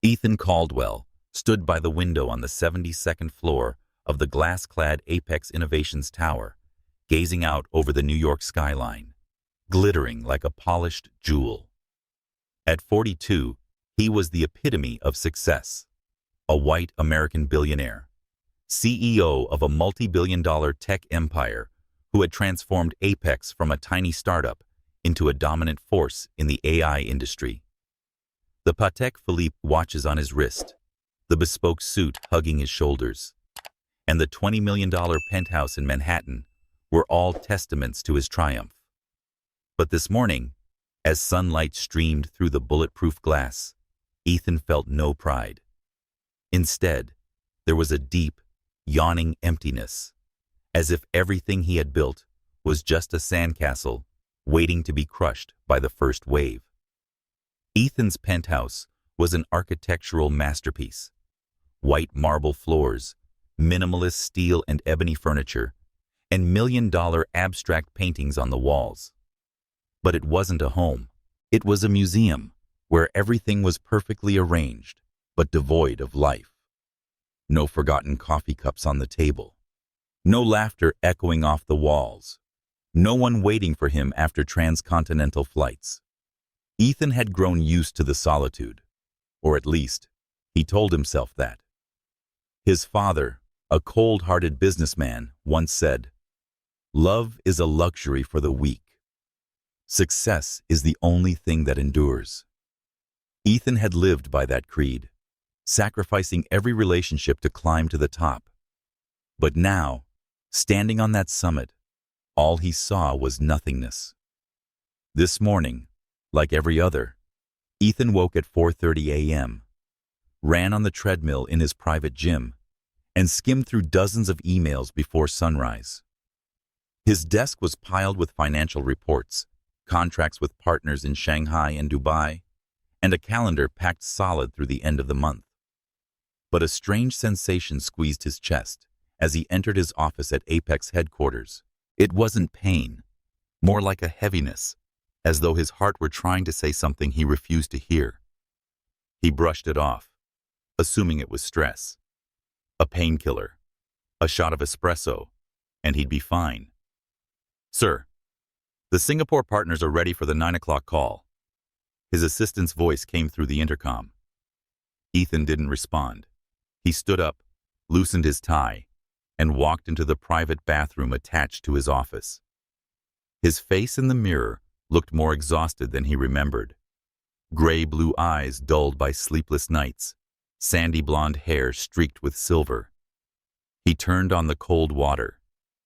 Ethan Caldwell stood by the window on the 72nd floor of the glass-clad Apex Innovations Tower, gazing out over the New York skyline, glittering like a polished jewel. At 42, he was the epitome of success, a white American billionaire, CEO of a multi-billion-dollar tech empire who had transformed Apex from a tiny startup into a dominant force in the AI industry. The Patek Philippe watches on his wrist, the bespoke suit hugging his shoulders, and the $20 million penthouse in Manhattan were all testaments to his triumph. But this morning, as sunlight streamed through the bulletproof glass, Ethan felt no pride. Instead, there was a deep, yawning emptiness, as if everything he had built was just a sandcastle waiting to be crushed by the first wave. Ethan's penthouse was an architectural masterpiece. White marble floors, minimalist steel and ebony furniture, and million-dollar abstract paintings on the walls. But it wasn't a home. It was a museum where everything was perfectly arranged, but devoid of life. No forgotten coffee cups on the table. No laughter echoing off the walls. No one waiting for him after transcontinental flights. Ethan had grown used to the solitude, or at least, he told himself that. His father, a cold-hearted businessman, once said, "Love is a luxury for the weak. Success is the only thing that endures." Ethan had lived by that creed, sacrificing every relationship to climb to the top. But now, standing on that summit, all he saw was nothingness. This morning, like every other, Ethan woke at 4:30 a.m., ran on the treadmill in his private gym, and skimmed through dozens of emails before sunrise. His desk was piled with financial reports, contracts with partners in Shanghai and Dubai, and a calendar packed solid through the end of the month. But a strange sensation squeezed his chest as he entered his office at Apex headquarters. It wasn't pain, more like a heaviness, as though his heart were trying to say something he refused to hear. He brushed it off, assuming it was stress. A painkiller, a shot of espresso, and he'd be fine. "Sir, the Singapore partners are ready for the 9 o'clock call." His assistant's voice came through the intercom. Ethan didn't respond. He stood up, loosened his tie, and walked into the private bathroom attached to his office. His face in the mirror looked more exhausted than he remembered. Gray-blue eyes dulled by sleepless nights, sandy blonde hair streaked with silver. He turned on the cold water,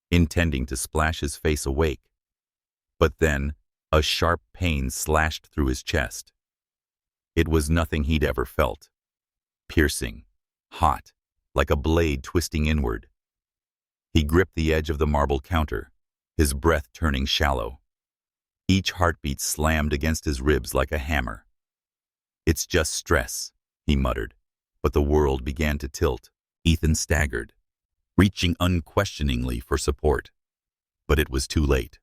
intending to splash his face awake. But then, a sharp pain slashed through his chest. It was nothing he'd ever felt. Piercing, hot, like a blade twisting inward. He gripped the edge of the marble counter, his breath turning shallow. Each heartbeat slammed against his ribs like a hammer. "It's just stress," he muttered, but the world began to tilt. Ethan staggered, reaching unquestioningly for support. But it was too late.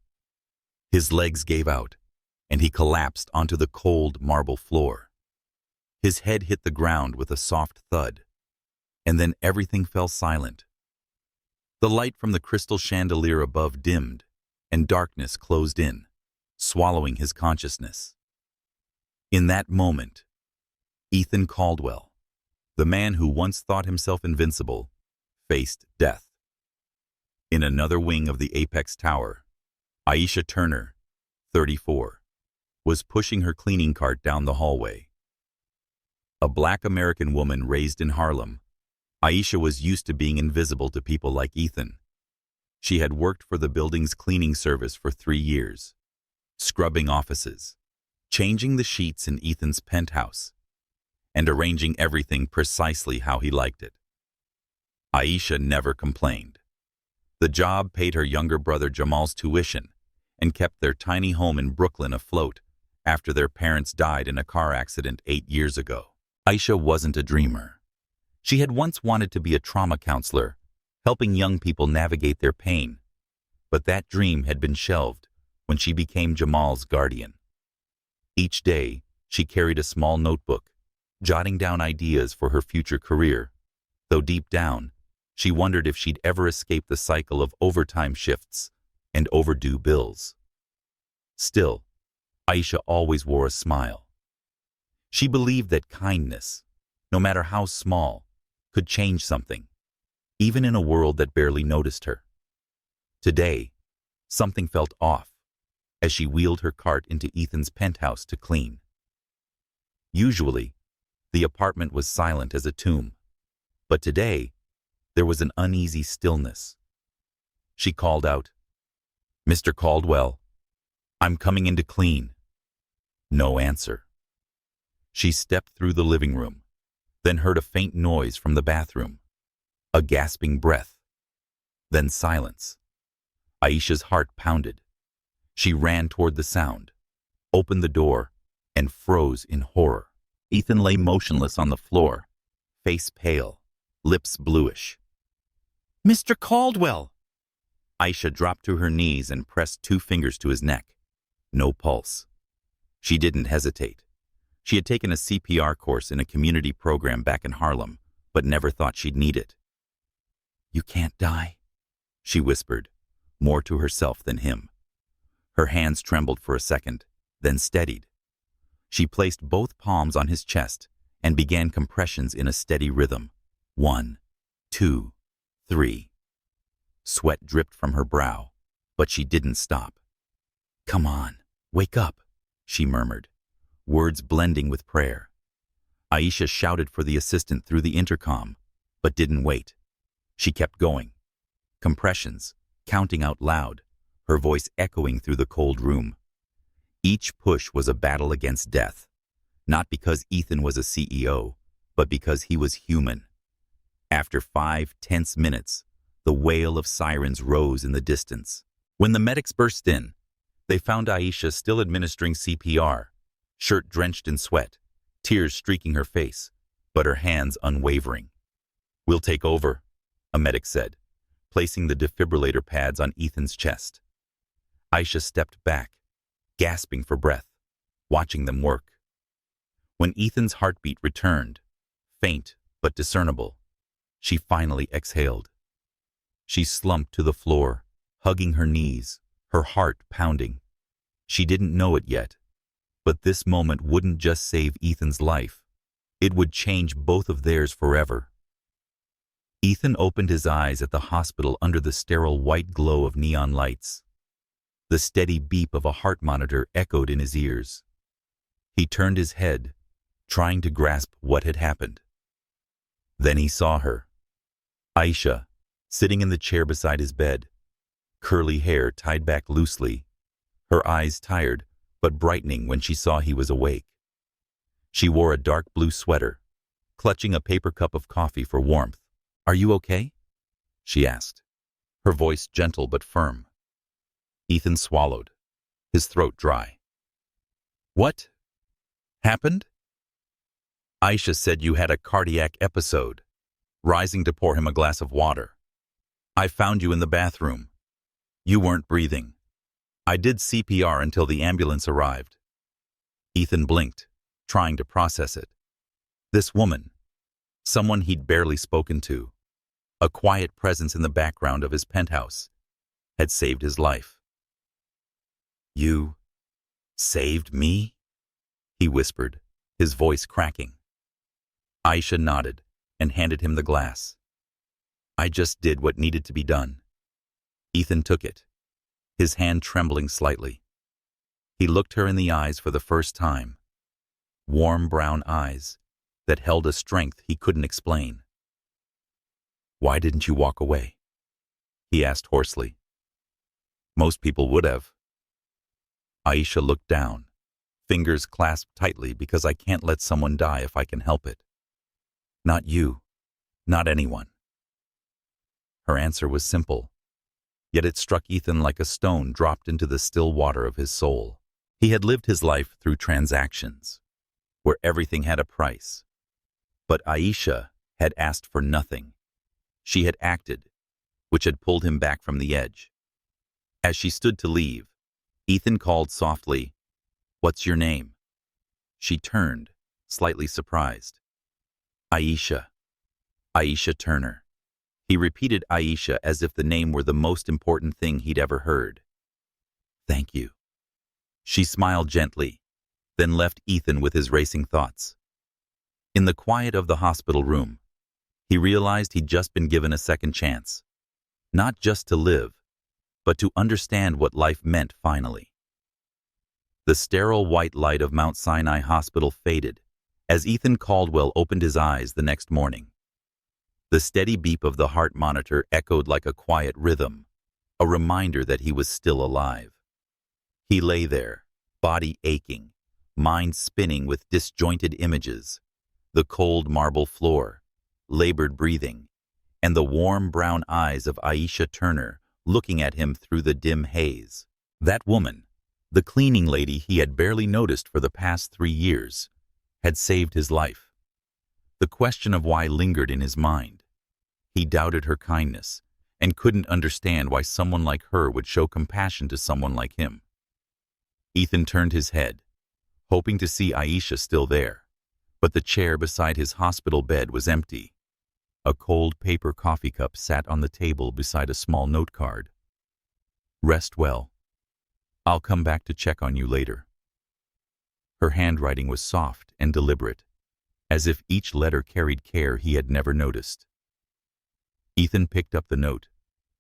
His legs gave out, and he collapsed onto the cold marble floor. His head hit the ground with a soft thud, and then everything fell silent. The light from the crystal chandelier above dimmed, and darkness closed in, swallowing his consciousness. In that moment, Ethan Caldwell, the man who once thought himself invincible, faced death. In another wing of the Apex Tower, Aisha Turner, 34, was pushing her cleaning cart down the hallway. A Black American woman raised in Harlem, Aisha was used to being invisible to people like Ethan. She had worked for the building's cleaning service for 3 years, scrubbing offices, changing the sheets in Ethan's penthouse, and arranging everything precisely how he liked it. Aisha never complained. The job paid her younger brother Jamal's tuition and kept their tiny home in Brooklyn afloat after their parents died in a car accident 8 years ago. Aisha wasn't a dreamer. She had once wanted to be a trauma counselor, helping young people navigate their pain, but that dream had been shelved when she became Jamal's guardian. Each day, she carried a small notebook, jotting down ideas for her future career, though deep down, she wondered if she'd ever escape the cycle of overtime shifts and overdue bills. Still, Aisha always wore a smile. She believed that kindness, no matter how small, could change something, even in a world that barely noticed her. Today, something felt off as she wheeled her cart into Ethan's penthouse to clean. Usually, the apartment was silent as a tomb, but today, there was an uneasy stillness. She called out, "Mr. Caldwell, I'm coming in to clean." No answer. She stepped through the living room, then heard a faint noise from the bathroom, a gasping breath, then silence. Aisha's heart pounded. She ran toward the sound, opened the door, and froze in horror. Ethan lay motionless on the floor, face pale, lips bluish. "Mr. Caldwell!" Aisha dropped to her knees and pressed 2 fingers to his neck. No pulse. She didn't hesitate. She had taken a CPR course in a community program back in Harlem, but never thought she'd need it. "You can't die," she whispered, more to herself than him. Her hands trembled for a second, then steadied. She placed both palms on his chest and began compressions in a steady rhythm. 1, 2, 3. Sweat dripped from her brow, but she didn't stop. "Come on, wake up," she murmured, words blending with prayer. Aisha shouted for the assistant through the intercom, but didn't wait. She kept going. Compressions, counting out loud, her voice echoing through the cold room. Each push was a battle against death, not because Ethan was a CEO, but because he was human. After 5 tense minutes, the wail of sirens rose in the distance. When the medics burst in, they found Aisha still administering CPR, shirt drenched in sweat, tears streaking her face, but her hands unwavering. "We'll take over," a medic said, placing the defibrillator pads on Ethan's chest. Aisha stepped back, gasping for breath, watching them work. When Ethan's heartbeat returned, faint but discernible, she finally exhaled. She slumped to the floor, hugging her knees, her heart pounding. She didn't know it yet, but this moment wouldn't just save Ethan's life. It would change both of theirs forever. Ethan opened his eyes at the hospital under the sterile white glow of neon lights. The steady beep of a heart monitor echoed in his ears. He turned his head, trying to grasp what had happened. Then he saw her. Aisha, sitting in the chair beside his bed, curly hair tied back loosely, her eyes tired but brightening when she saw he was awake. She wore a dark blue sweater, clutching a paper cup of coffee for warmth. "Are you okay?" she asked, her voice gentle but firm. Ethan swallowed, his throat dry. "What happened?" "Aisha said you had a cardiac episode," rising to pour him a glass of water. "I found you in the bathroom. You weren't breathing. I did CPR until the ambulance arrived." Ethan blinked, trying to process it. This woman, someone he'd barely spoken to, a quiet presence in the background of his penthouse, had saved his life. "You saved me?" he whispered, his voice cracking. Aisha nodded and handed him the glass. "I just did what needed to be done." Ethan took it, his hand trembling slightly. He looked her in the eyes for the first time, warm brown eyes that held a strength he couldn't explain. "Why didn't you walk away?" he asked hoarsely. "Most people would have." Aisha looked down, fingers clasped tightly, "Because I can't let someone die if I can help it. Not you, not anyone." Her answer was simple, yet it struck Ethan like a stone dropped into the still water of his soul. He had lived his life through transactions, where everything had a price. But Aisha had asked for nothing. She had acted, which had pulled him back from the edge. As she stood to leave, Ethan called softly, "What's your name?" She turned, slightly surprised. Aisha. Aisha Turner. He repeated Aisha as if the name were the most important thing he'd ever heard. Thank you. She smiled gently, then left Ethan with his racing thoughts. In the quiet of the hospital room, he realized he'd just been given a second chance. Not just to live, but to understand what life meant finally. The sterile white light of Mount Sinai Hospital faded as Ethan Caldwell opened his eyes the next morning. The steady beep of the heart monitor echoed like a quiet rhythm, a reminder that he was still alive. He lay there, body aching, mind spinning with disjointed images, the cold marble floor, labored breathing, and the warm brown eyes of Aisha Turner looking at him through the dim haze. That woman, the cleaning lady he had barely noticed for the past 3 years, had saved his life. The question of why lingered in his mind. He doubted her kindness and couldn't understand why someone like her would show compassion to someone like him. Ethan turned his head, hoping to see Aisha still there, but the chair beside his hospital bed was empty. A cold paper coffee cup sat on the table beside a small note card. Rest well. I'll come back to check on you later. Her handwriting was soft and deliberate, as if each letter carried care he had never noticed. Ethan picked up the note,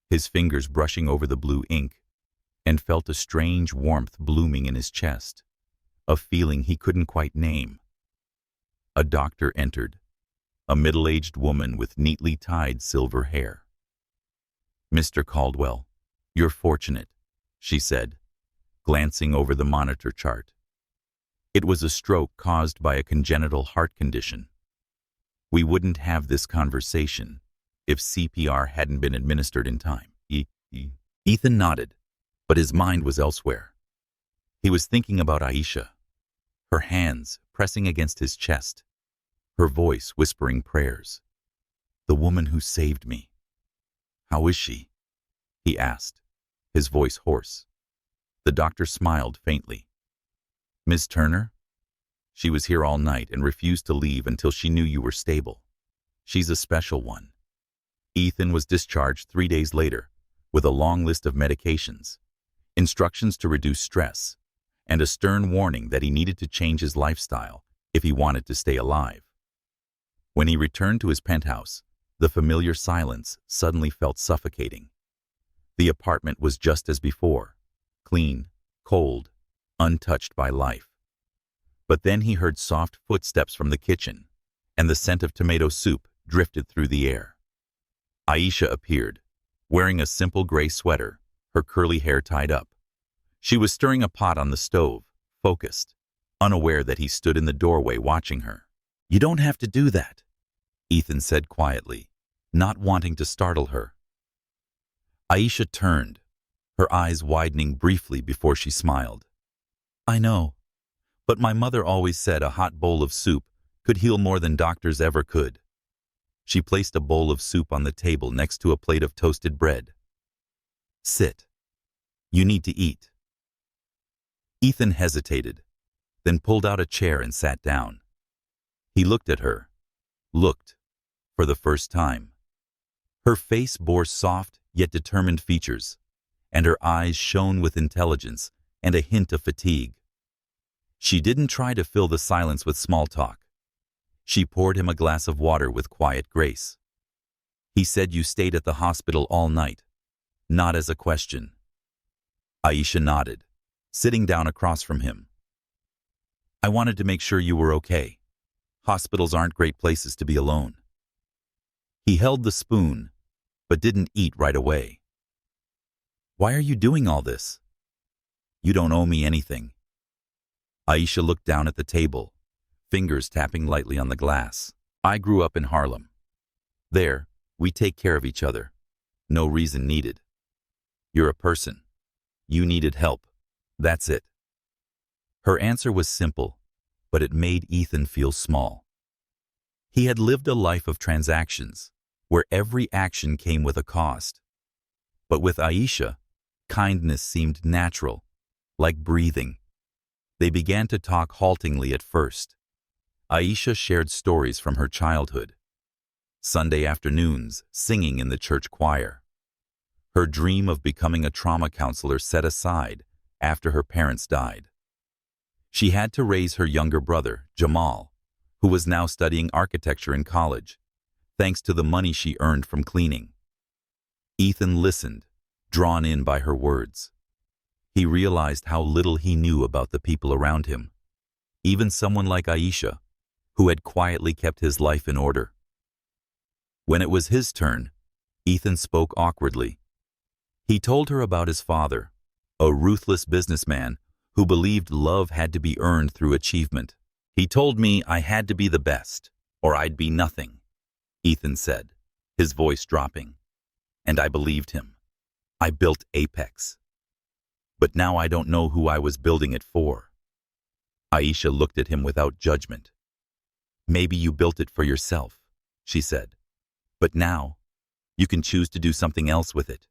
his fingers brushing over the blue ink, and felt a strange warmth blooming in his chest, a feeling he couldn't quite name. A doctor entered, a middle-aged woman with neatly tied silver hair. Mr. Caldwell, you're fortunate, she said, glancing over the monitor chart. It was a stroke caused by a congenital heart condition. We wouldn't have this conversation if CPR hadn't been administered in time. Ethan nodded, but his mind was elsewhere. He was thinking about Aisha, her hands pressing against his chest, her voice whispering prayers. The woman who saved me. How is she? He asked, his voice hoarse. The doctor smiled faintly. Miss Turner? She was here all night and refused to leave until she knew you were stable. She's a special one. Ethan was discharged 3 days later with a long list of medications, instructions to reduce stress, and a stern warning that he needed to change his lifestyle if he wanted to stay alive. When he returned to his penthouse, the familiar silence suddenly felt suffocating. The apartment was just as before, clean, cold, untouched by life. But then he heard soft footsteps from the kitchen, and the scent of tomato soup drifted through the air. Aisha appeared, wearing a simple gray sweater, her curly hair tied up. She was stirring a pot on the stove, focused, unaware that he stood in the doorway watching her. You don't have to do that, Ethan said quietly, not wanting to startle her. Aisha turned, her eyes widening briefly before she smiled. I know, but my mother always said a hot bowl of soup could heal more than doctors ever could. She placed a bowl of soup on the table next to a plate of toasted bread. Sit. You need to eat. Ethan hesitated, then pulled out a chair and sat down. He looked at her, for the first time. Her face bore soft yet determined features, and her eyes shone with intelligence and a hint of fatigue. She didn't try to fill the silence with small talk. She poured him a glass of water with quiet grace. He said you stayed at the hospital all night, not as a question. Aisha nodded, sitting down across from him. I wanted to make sure you were okay. Hospitals aren't great places to be alone. He held the spoon, but didn't eat right away. Why are you doing all this? You don't owe me anything. Aisha looked down at the table, fingers tapping lightly on the glass. I grew up in Harlem. There, we take care of each other. No reason needed. You're a person. You needed help. That's it. Her answer was simple, but it made Ethan feel small. He had lived a life of transactions, where every action came with a cost. But with Aisha, kindness seemed natural, like breathing. They began to talk haltingly at first. Aisha shared stories from her childhood. Sunday afternoons, singing in the church choir. Her dream of becoming a trauma counselor set aside after her parents died. She had to raise her younger brother, Jamal, who was now studying architecture in college, thanks to the money she earned from cleaning. Ethan listened, drawn in by her words. He realized how little he knew about the people around him, even someone like Aisha, who had quietly kept his life in order. When it was his turn, Ethan spoke awkwardly. He told her about his father, a ruthless businessman who believed love had to be earned through achievement. "He told me I had to be the best, or I'd be nothing," Ethan said, his voice dropping. "And I believed him. I built Apex. But now I don't know who I was building it for." Aisha looked at him without judgment. "Maybe you built it for yourself," she said. "But now, you can choose to do something else with it."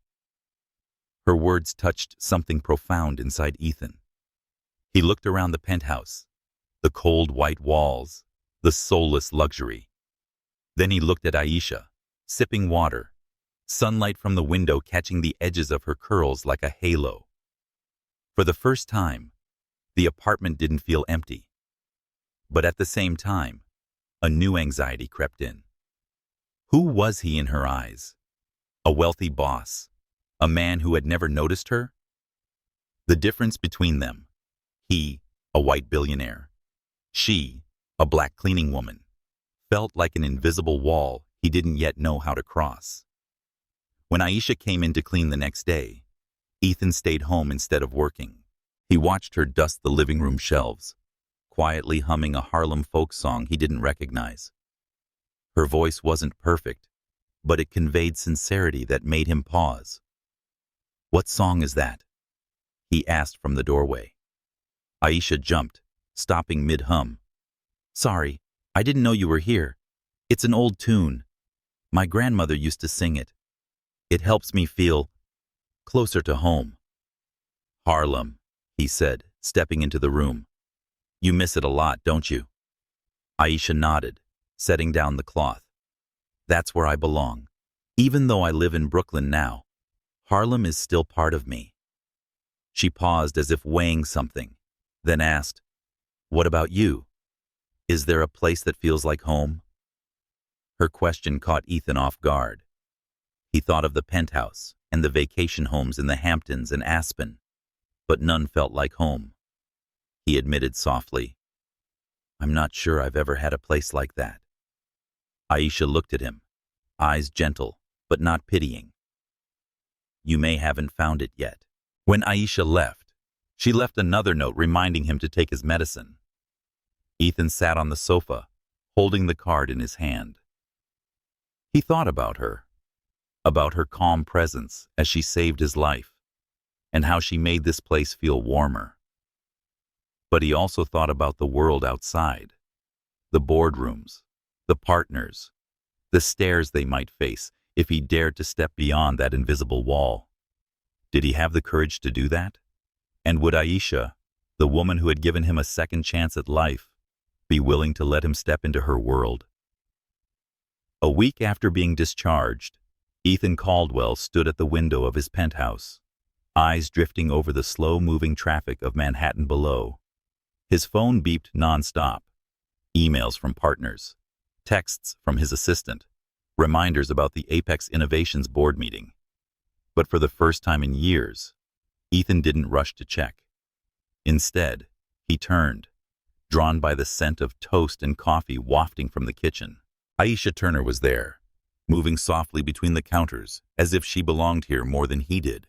Her words touched something profound inside Ethan. He looked around the penthouse, the cold white walls, the soulless luxury. Then he looked at Aisha, sipping water, sunlight from the window catching the edges of her curls like a halo. For the first time, the apartment didn't feel empty. But at the same time, a new anxiety crept in. Who was he in her eyes? A wealthy boss? A man who had never noticed her? The difference between them: he, a white billionaire; she, a black cleaning woman, felt like an invisible wall he didn't yet know how to cross. When Aisha came in to clean the next day, Ethan stayed home instead of working. He watched her dust the living room shelves, quietly humming a Harlem folk song he didn't recognize. Her voice wasn't perfect, but it conveyed sincerity that made him pause. "What song is that?" he asked from the doorway. Aisha jumped, stopping mid-hum. "Sorry, I didn't know you were here. It's an old tune. My grandmother used to sing it. It helps me feel closer to home." "Harlem," he said, stepping into the room. "You miss it a lot, don't you?" Aisha nodded, setting down the cloth. "That's where I belong. Even though I live in Brooklyn now, Harlem is still part of me." She paused as if weighing something, then asked, "What about you? Is there a place that feels like home?" Her question caught Ethan off guard. He thought of the penthouse and the vacation homes in the Hamptons and Aspen, but none felt like home. He admitted softly, "I'm not sure I've ever had a place like that." Aisha looked at him, eyes gentle but not pitying. "You may haven't found it yet." When Aisha left, she left another note reminding him to take his medicine. Ethan sat on the sofa, holding the card in his hand. He thought about her calm presence as she saved his life, and how she made this place feel warmer. But he also thought about the world outside, the boardrooms, the partners, the stares they might face if he dared to step beyond that invisible wall. Did he have the courage to do that? And would Aisha, the woman who had given him a second chance at life, be willing to let him step into her world? A week after being discharged, Ethan Caldwell stood at the window of his penthouse, eyes drifting over the slow-moving traffic of Manhattan below. His phone beeped nonstop. Emails from partners, texts from his assistant, reminders about the Apex Innovations board meeting. But for the first time in years, Ethan didn't rush to check. Instead, he turned, drawn by the scent of toast and coffee wafting from the kitchen. Aisha Turner was there, moving softly between the counters as if she belonged here more than he did.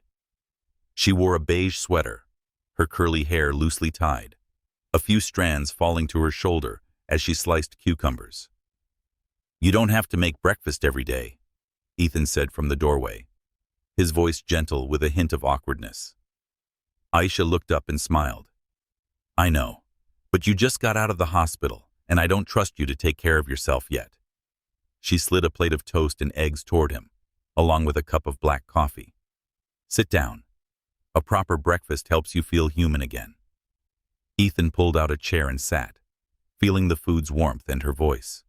She wore a beige sweater, her curly hair loosely tied, a few strands falling to her shoulder as she sliced cucumbers. "You don't have to make breakfast every day," Ethan said from the doorway, his voice gentle with a hint of awkwardness. Aisha looked up and smiled. "I know, but you just got out of the hospital, and I don't trust you to take care of yourself yet." She slid a plate of toast and eggs toward him, along with a cup of black coffee. "Sit down. A proper breakfast helps you feel human again." Ethan pulled out a chair and sat, feeling the food's warmth and her voice.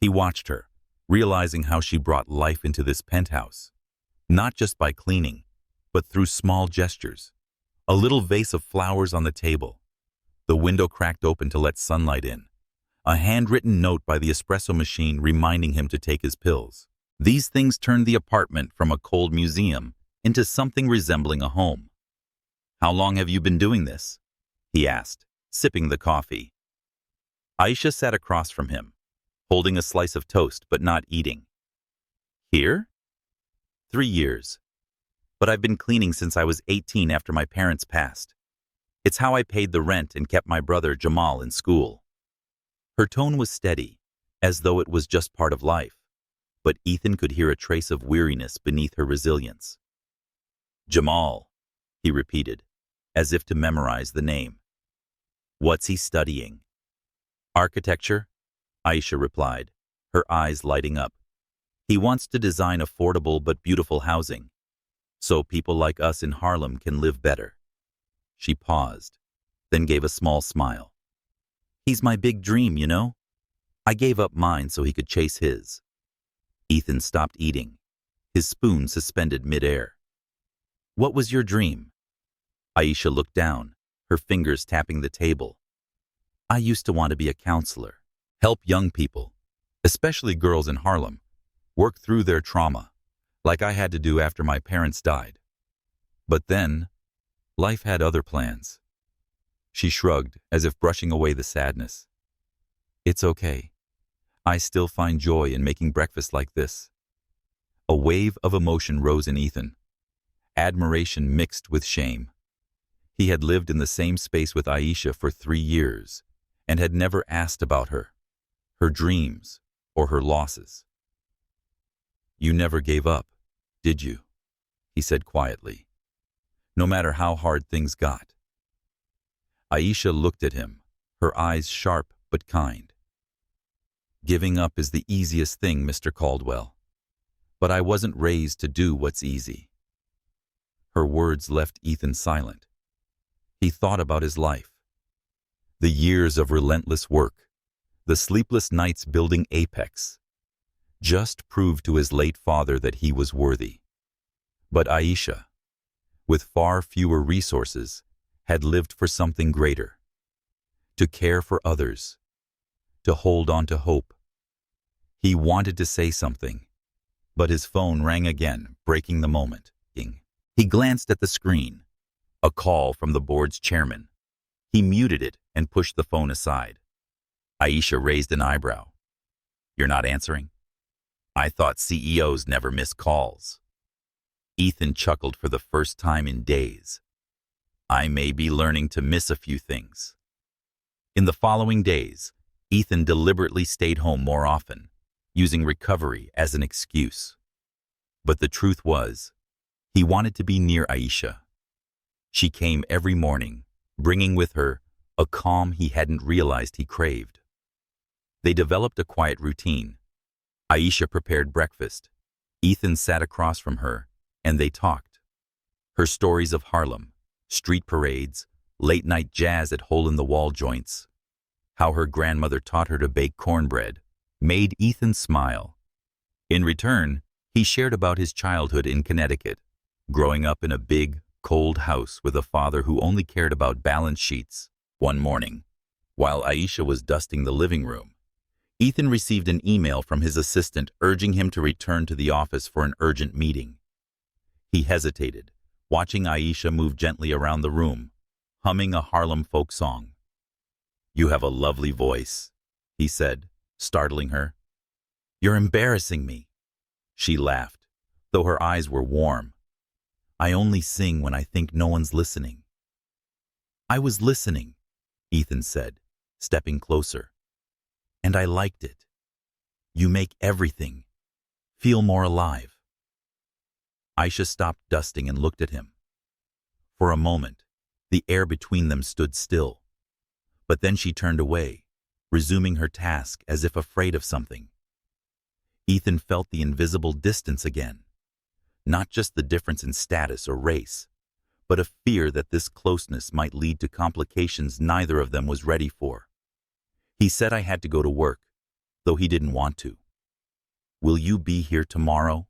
He watched her, realizing how she brought life into this penthouse, not just by cleaning, but through small gestures. A little vase of flowers on the table, the window cracked open to let sunlight in, a handwritten note by the espresso machine reminding him to take his pills. These things turned the apartment from a cold museum into something resembling a home. "How long have you been doing this?" he asked, sipping the coffee. Aisha sat across from him, holding a slice of toast but not eating. "Here?" 3 years. But I've been cleaning since I was 18 after my parents passed. It's how I paid the rent and kept my brother Jamal in school." Her tone was steady, as though it was just part of life, but Ethan could hear a trace of weariness beneath her resilience. "Jamal," he repeated, as if to memorize the name. "What's he studying?" "Architecture," Aisha replied, her eyes lighting up. "He wants to design affordable but beautiful housing, so people like us in Harlem can live better." She paused, then gave a small smile. "He's my big dream, you know? I gave up mine so he could chase his." Ethan stopped eating, his spoon suspended midair. "What was your dream?" Aisha looked down, her fingers tapping the table. "I used to want to be a counselor, help young people, especially girls in Harlem, work through their trauma, like I had to do after my parents died. But then, life had other plans." She shrugged, as if brushing away the sadness. "It's okay. I still find joy in making breakfast like this." A wave of emotion rose in Ethan, admiration mixed with shame. He had lived in the same space with Aisha for 3 years and had never asked about her dreams, or her losses. "You never gave up, did you?" he said quietly. "No matter how hard things got." Aisha looked at him, her eyes sharp but kind. "Giving up is the easiest thing, Mr. Caldwell. But I wasn't raised to do what's easy." Her words left Ethan silent. He thought about his life. The years of relentless work, the sleepless nights building Apex, just proved to his late father that he was worthy. But Aisha, with far fewer resources, had lived for something greater. To care for others, to hold on to hope. He wanted to say something, but his phone rang again, breaking the moment. He glanced at the screen, a call from the board's chairman. He muted it and pushed the phone aside. Aisha raised an eyebrow. "You're not answering? I thought CEOs never miss calls." Ethan chuckled for the first time in days. "I may be learning to miss a few things." In the following days, Ethan deliberately stayed home more often, using recovery as an excuse. But the truth was, he wanted to be near Aisha. She came every morning, bringing with her a calm he hadn't realized he craved. They developed a quiet routine. Aisha prepared breakfast. Ethan sat across from her, and they talked. Her stories of Harlem, street parades, late-night jazz at hole-in-the-wall joints, how her grandmother taught her to bake cornbread, made Ethan smile. In return, he shared about his childhood in Connecticut, growing up in a big, cold house with a father who only cared about balance sheets. One morning, while Aisha was dusting the living room, Ethan received an email from his assistant urging him to return to the office for an urgent meeting. He hesitated, watching Aisha move gently around the room, humming a Harlem folk song. "You have a lovely voice," he said, startling her. "You're embarrassing me." She laughed, though her eyes were warm. "I only sing when I think no one's listening." "I was listening," Ethan said, stepping closer. "And I liked it. You make everything feel more alive." Aisha stopped dusting and looked at him. For a moment, the air between them stood still. But then she turned away, resuming her task as if afraid of something. Ethan felt the invisible distance again. Not just the difference in status or race, but a fear that this closeness might lead to complications neither of them was ready for. He said I had to go to work, though he didn't want to. Will you be here tomorrow?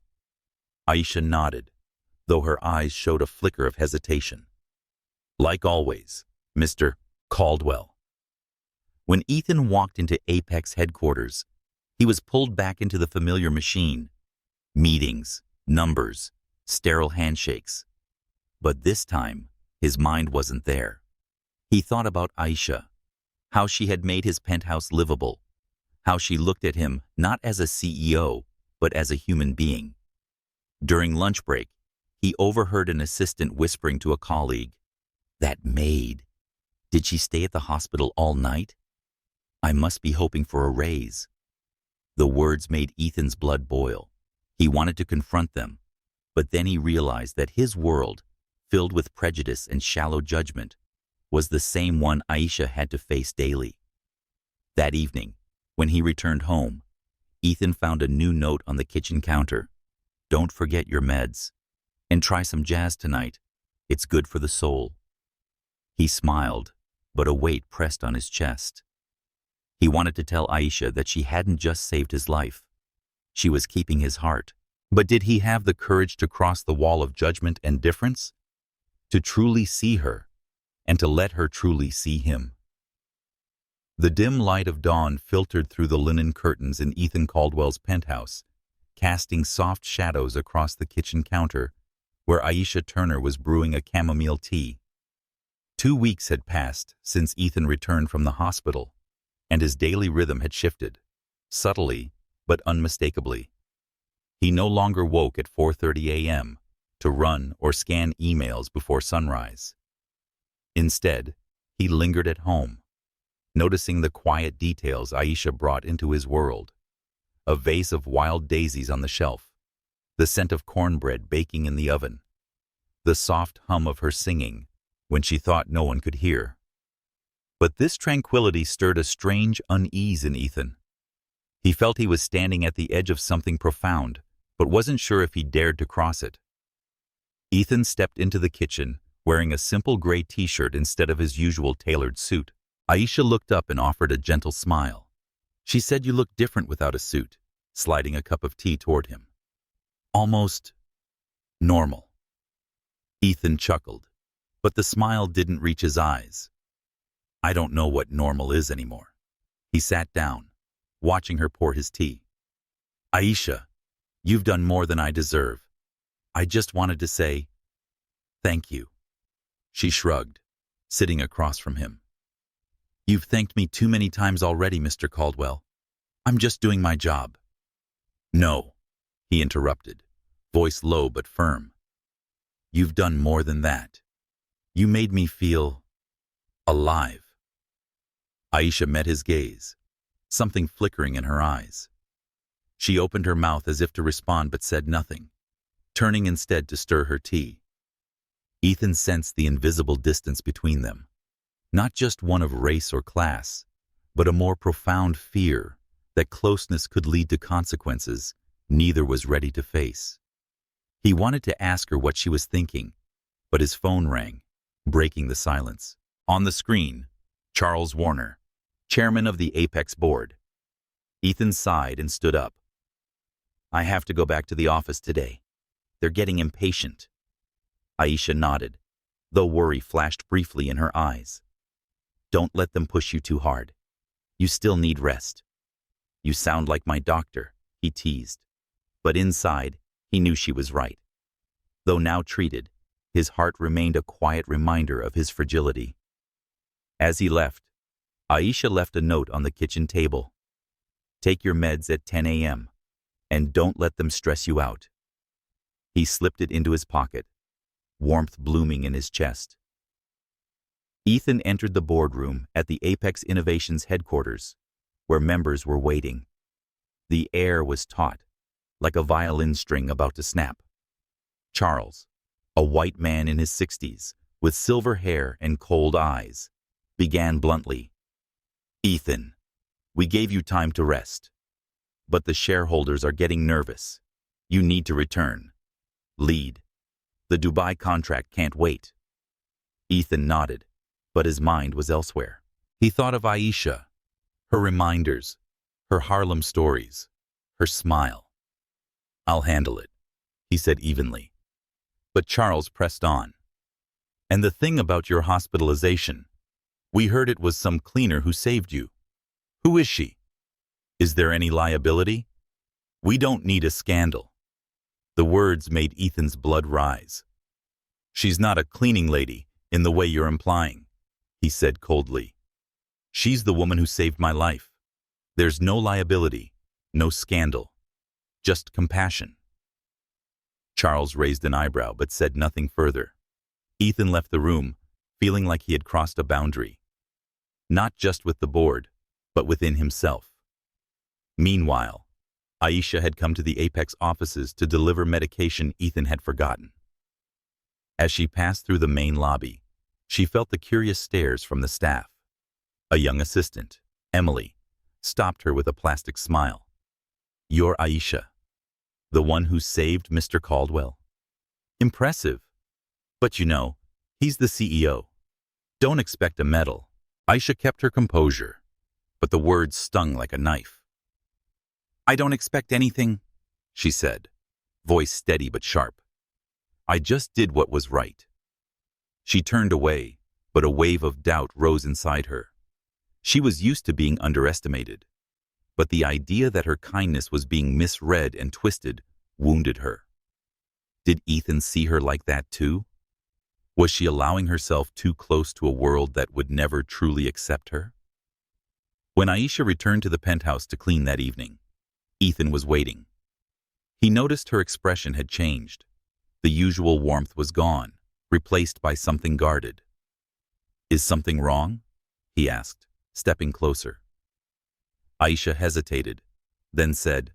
Aisha nodded, though her eyes showed a flicker of hesitation. Like always, Mr. Caldwell. When Ethan walked into Apex headquarters, he was pulled back into the familiar machine. Meetings, numbers, sterile handshakes. But this time, his mind wasn't there. He thought about Aisha, how she had made his penthouse livable, how she looked at him not as a CEO, but as a human being. During lunch break, he overheard an assistant whispering to a colleague, "That maid. Did she stay at the hospital all night? I must be hoping for a raise." The words made Ethan's blood boil. He wanted to confront them, but then he realized that his world, filled with prejudice and shallow judgment, was the same one Aisha had to face daily. That evening, when he returned home, Ethan found a new note on the kitchen counter. "Don't forget your meds. And try some jazz tonight. It's good for the soul." He smiled, but a weight pressed on his chest. He wanted to tell Aisha that she hadn't just saved his life. She was keeping his heart. But did he have the courage to cross the wall of judgment and difference? To truly see her, and to let her truly see him? The dim light of dawn filtered through the linen curtains in Ethan Caldwell's penthouse, casting soft shadows across the kitchen counter, where Aisha Turner was brewing a chamomile tea. 2 weeks had passed since Ethan returned from the hospital, and his daily rhythm had shifted, subtly but unmistakably. He no longer woke at 4:30 a.m. to run or scan emails before sunrise. Instead, he lingered at home, noticing the quiet details Aisha brought into his world. A vase of wild daisies on the shelf, the scent of cornbread baking in the oven, the soft hum of her singing when she thought no one could hear. But this tranquility stirred a strange unease in Ethan. He felt he was standing at the edge of something profound, but wasn't sure if he dared to cross it. Ethan stepped into the kitchen, wearing a simple gray t-shirt instead of his usual tailored suit. Aisha looked up and offered a gentle smile. She said, "You look different without a suit," sliding a cup of tea toward him. "Almost normal." Ethan chuckled, but the smile didn't reach his eyes. "I don't know what normal is anymore." He sat down, watching her pour his tea. "Aisha, you've done more than I deserve. I just wanted to say thank you." She shrugged, sitting across from him. "You've thanked me too many times already, Mr. Caldwell. I'm just doing my job." "No," he interrupted, voice low but firm. "You've done more than that. You made me feel alive." Aisha met his gaze, something flickering in her eyes. She opened her mouth as if to respond but said nothing, turning instead to stir her tea. Ethan sensed the invisible distance between them, not just one of race or class, but a more profound fear that closeness could lead to consequences neither was ready to face. He wanted to ask her what she was thinking, but his phone rang, breaking the silence. On the screen, Charles Warner, chairman of the Apex board. Ethan sighed and stood up. "I have to go back to the office today. They're getting impatient." Aisha nodded, though worry flashed briefly in her eyes. "Don't let them push you too hard. You still need rest." "You sound like my doctor," he teased. But inside, he knew she was right. Though now treated, his heart remained a quiet reminder of his fragility. As he left, Aisha left a note on the kitchen table. "Take your meds at 10 a.m. and don't let them stress you out." He slipped it into his pocket, warmth blooming in his chest. Ethan entered the boardroom at the Apex Innovations headquarters, where members were waiting. The air was taut, like a violin string about to snap. Charles, a white man in his 60s, with silver hair and cold eyes, began bluntly, "Ethan, we gave you time to rest. But the shareholders are getting nervous. You need to return. Lead. The Dubai contract can't wait." Ethan nodded, but his mind was elsewhere. He thought of Aisha, Her reminders, her Harlem stories, her smile. "I'll handle it," he said evenly. But Charles pressed on. "And the thing about your hospitalization, we heard it was some cleaner who saved you. Who is she? Is there any liability? We don't need a scandal." The words made Ethan's blood rise. "She's not a cleaning lady in the way you're implying," he said coldly. "She's the woman who saved my life. There's no liability, no scandal, just compassion." Charles raised an eyebrow but said nothing further. Ethan left the room, feeling like he had crossed a boundary. Not just with the board, but within himself. Meanwhile, Aisha had come to the Apex offices to deliver medication Ethan had forgotten. As she passed through the main lobby, she felt the curious stares from the staff. A young assistant, Emily, stopped her with a plastic smile. "You're Aisha, the one who saved Mr. Caldwell? Impressive. But you know, he's the CEO. Don't expect a medal." Aisha kept her composure, but the words stung like a knife. "I don't expect anything," she said, voice steady but sharp. "I just did what was right." She turned away, but a wave of doubt rose inside her. She was used to being underestimated, but the idea that her kindness was being misread and twisted wounded her. Did Ethan see her like that too? Was she allowing herself too close to a world that would never truly accept her? When Aisha returned to the penthouse to clean that evening, Ethan was waiting. He noticed her expression had changed. The usual warmth was gone, replaced by something guarded. "Is something wrong?" he asked, stepping closer. Aisha hesitated, then said,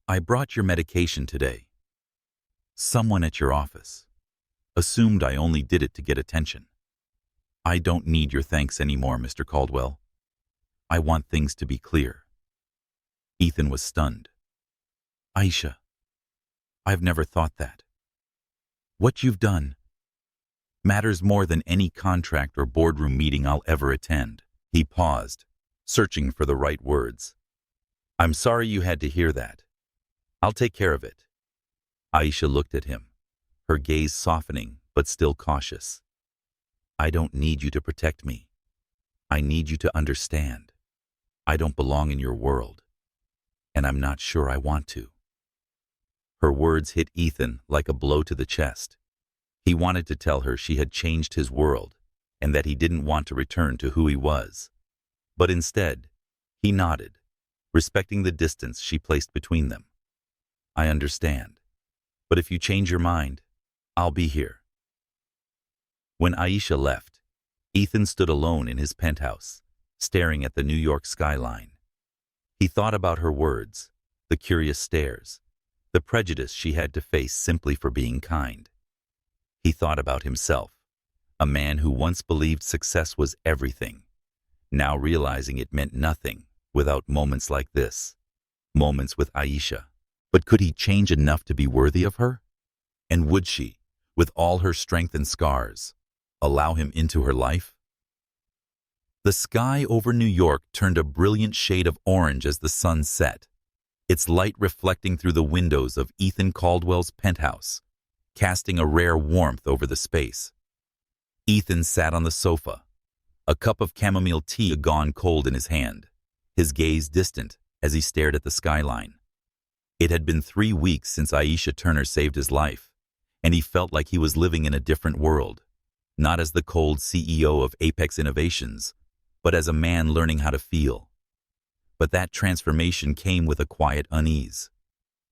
"I brought your medication today. Someone at your office assumed I only did it to get attention. I don't need your thanks anymore, Mr. Caldwell. I want things to be clear." Ethan was stunned. "Aisha, I've never thought that. What you've done matters more than any contract or boardroom meeting I'll ever attend." He paused, searching for the right words. "I'm sorry you had to hear that. I'll take care of it." Aisha looked at him, her gaze softening but still cautious. "I don't need you to protect me. I need you to understand. I don't belong in your world, and I'm not sure I want to." Her words hit Ethan like a blow to the chest. He wanted to tell her she had changed his world and that he didn't want to return to who he was. But instead, he nodded, respecting the distance she placed between them. "I understand. But if you change your mind, I'll be here." When Aisha left, Ethan stood alone in his penthouse, staring at the New York skyline. He thought about her words, the curious stares, the prejudice she had to face simply for being kind. He thought about himself, a man who once believed success was everything, now realizing it meant nothing without moments like this, moments with Aisha. But could he change enough to be worthy of her? And would she, with all her strength and scars, allow him into her life? The sky over New York turned a brilliant shade of orange as the sun set, its light reflecting through the windows of Ethan Caldwell's penthouse, casting a rare warmth over the space. Ethan sat on the sofa, a cup of chamomile tea gone cold in his hand, his gaze distant as he stared at the skyline. It had been 3 weeks since Aisha Turner saved his life, and he felt like he was living in a different world, not as the cold CEO of Apex Innovations, but as a man learning how to feel. But that transformation came with a quiet unease.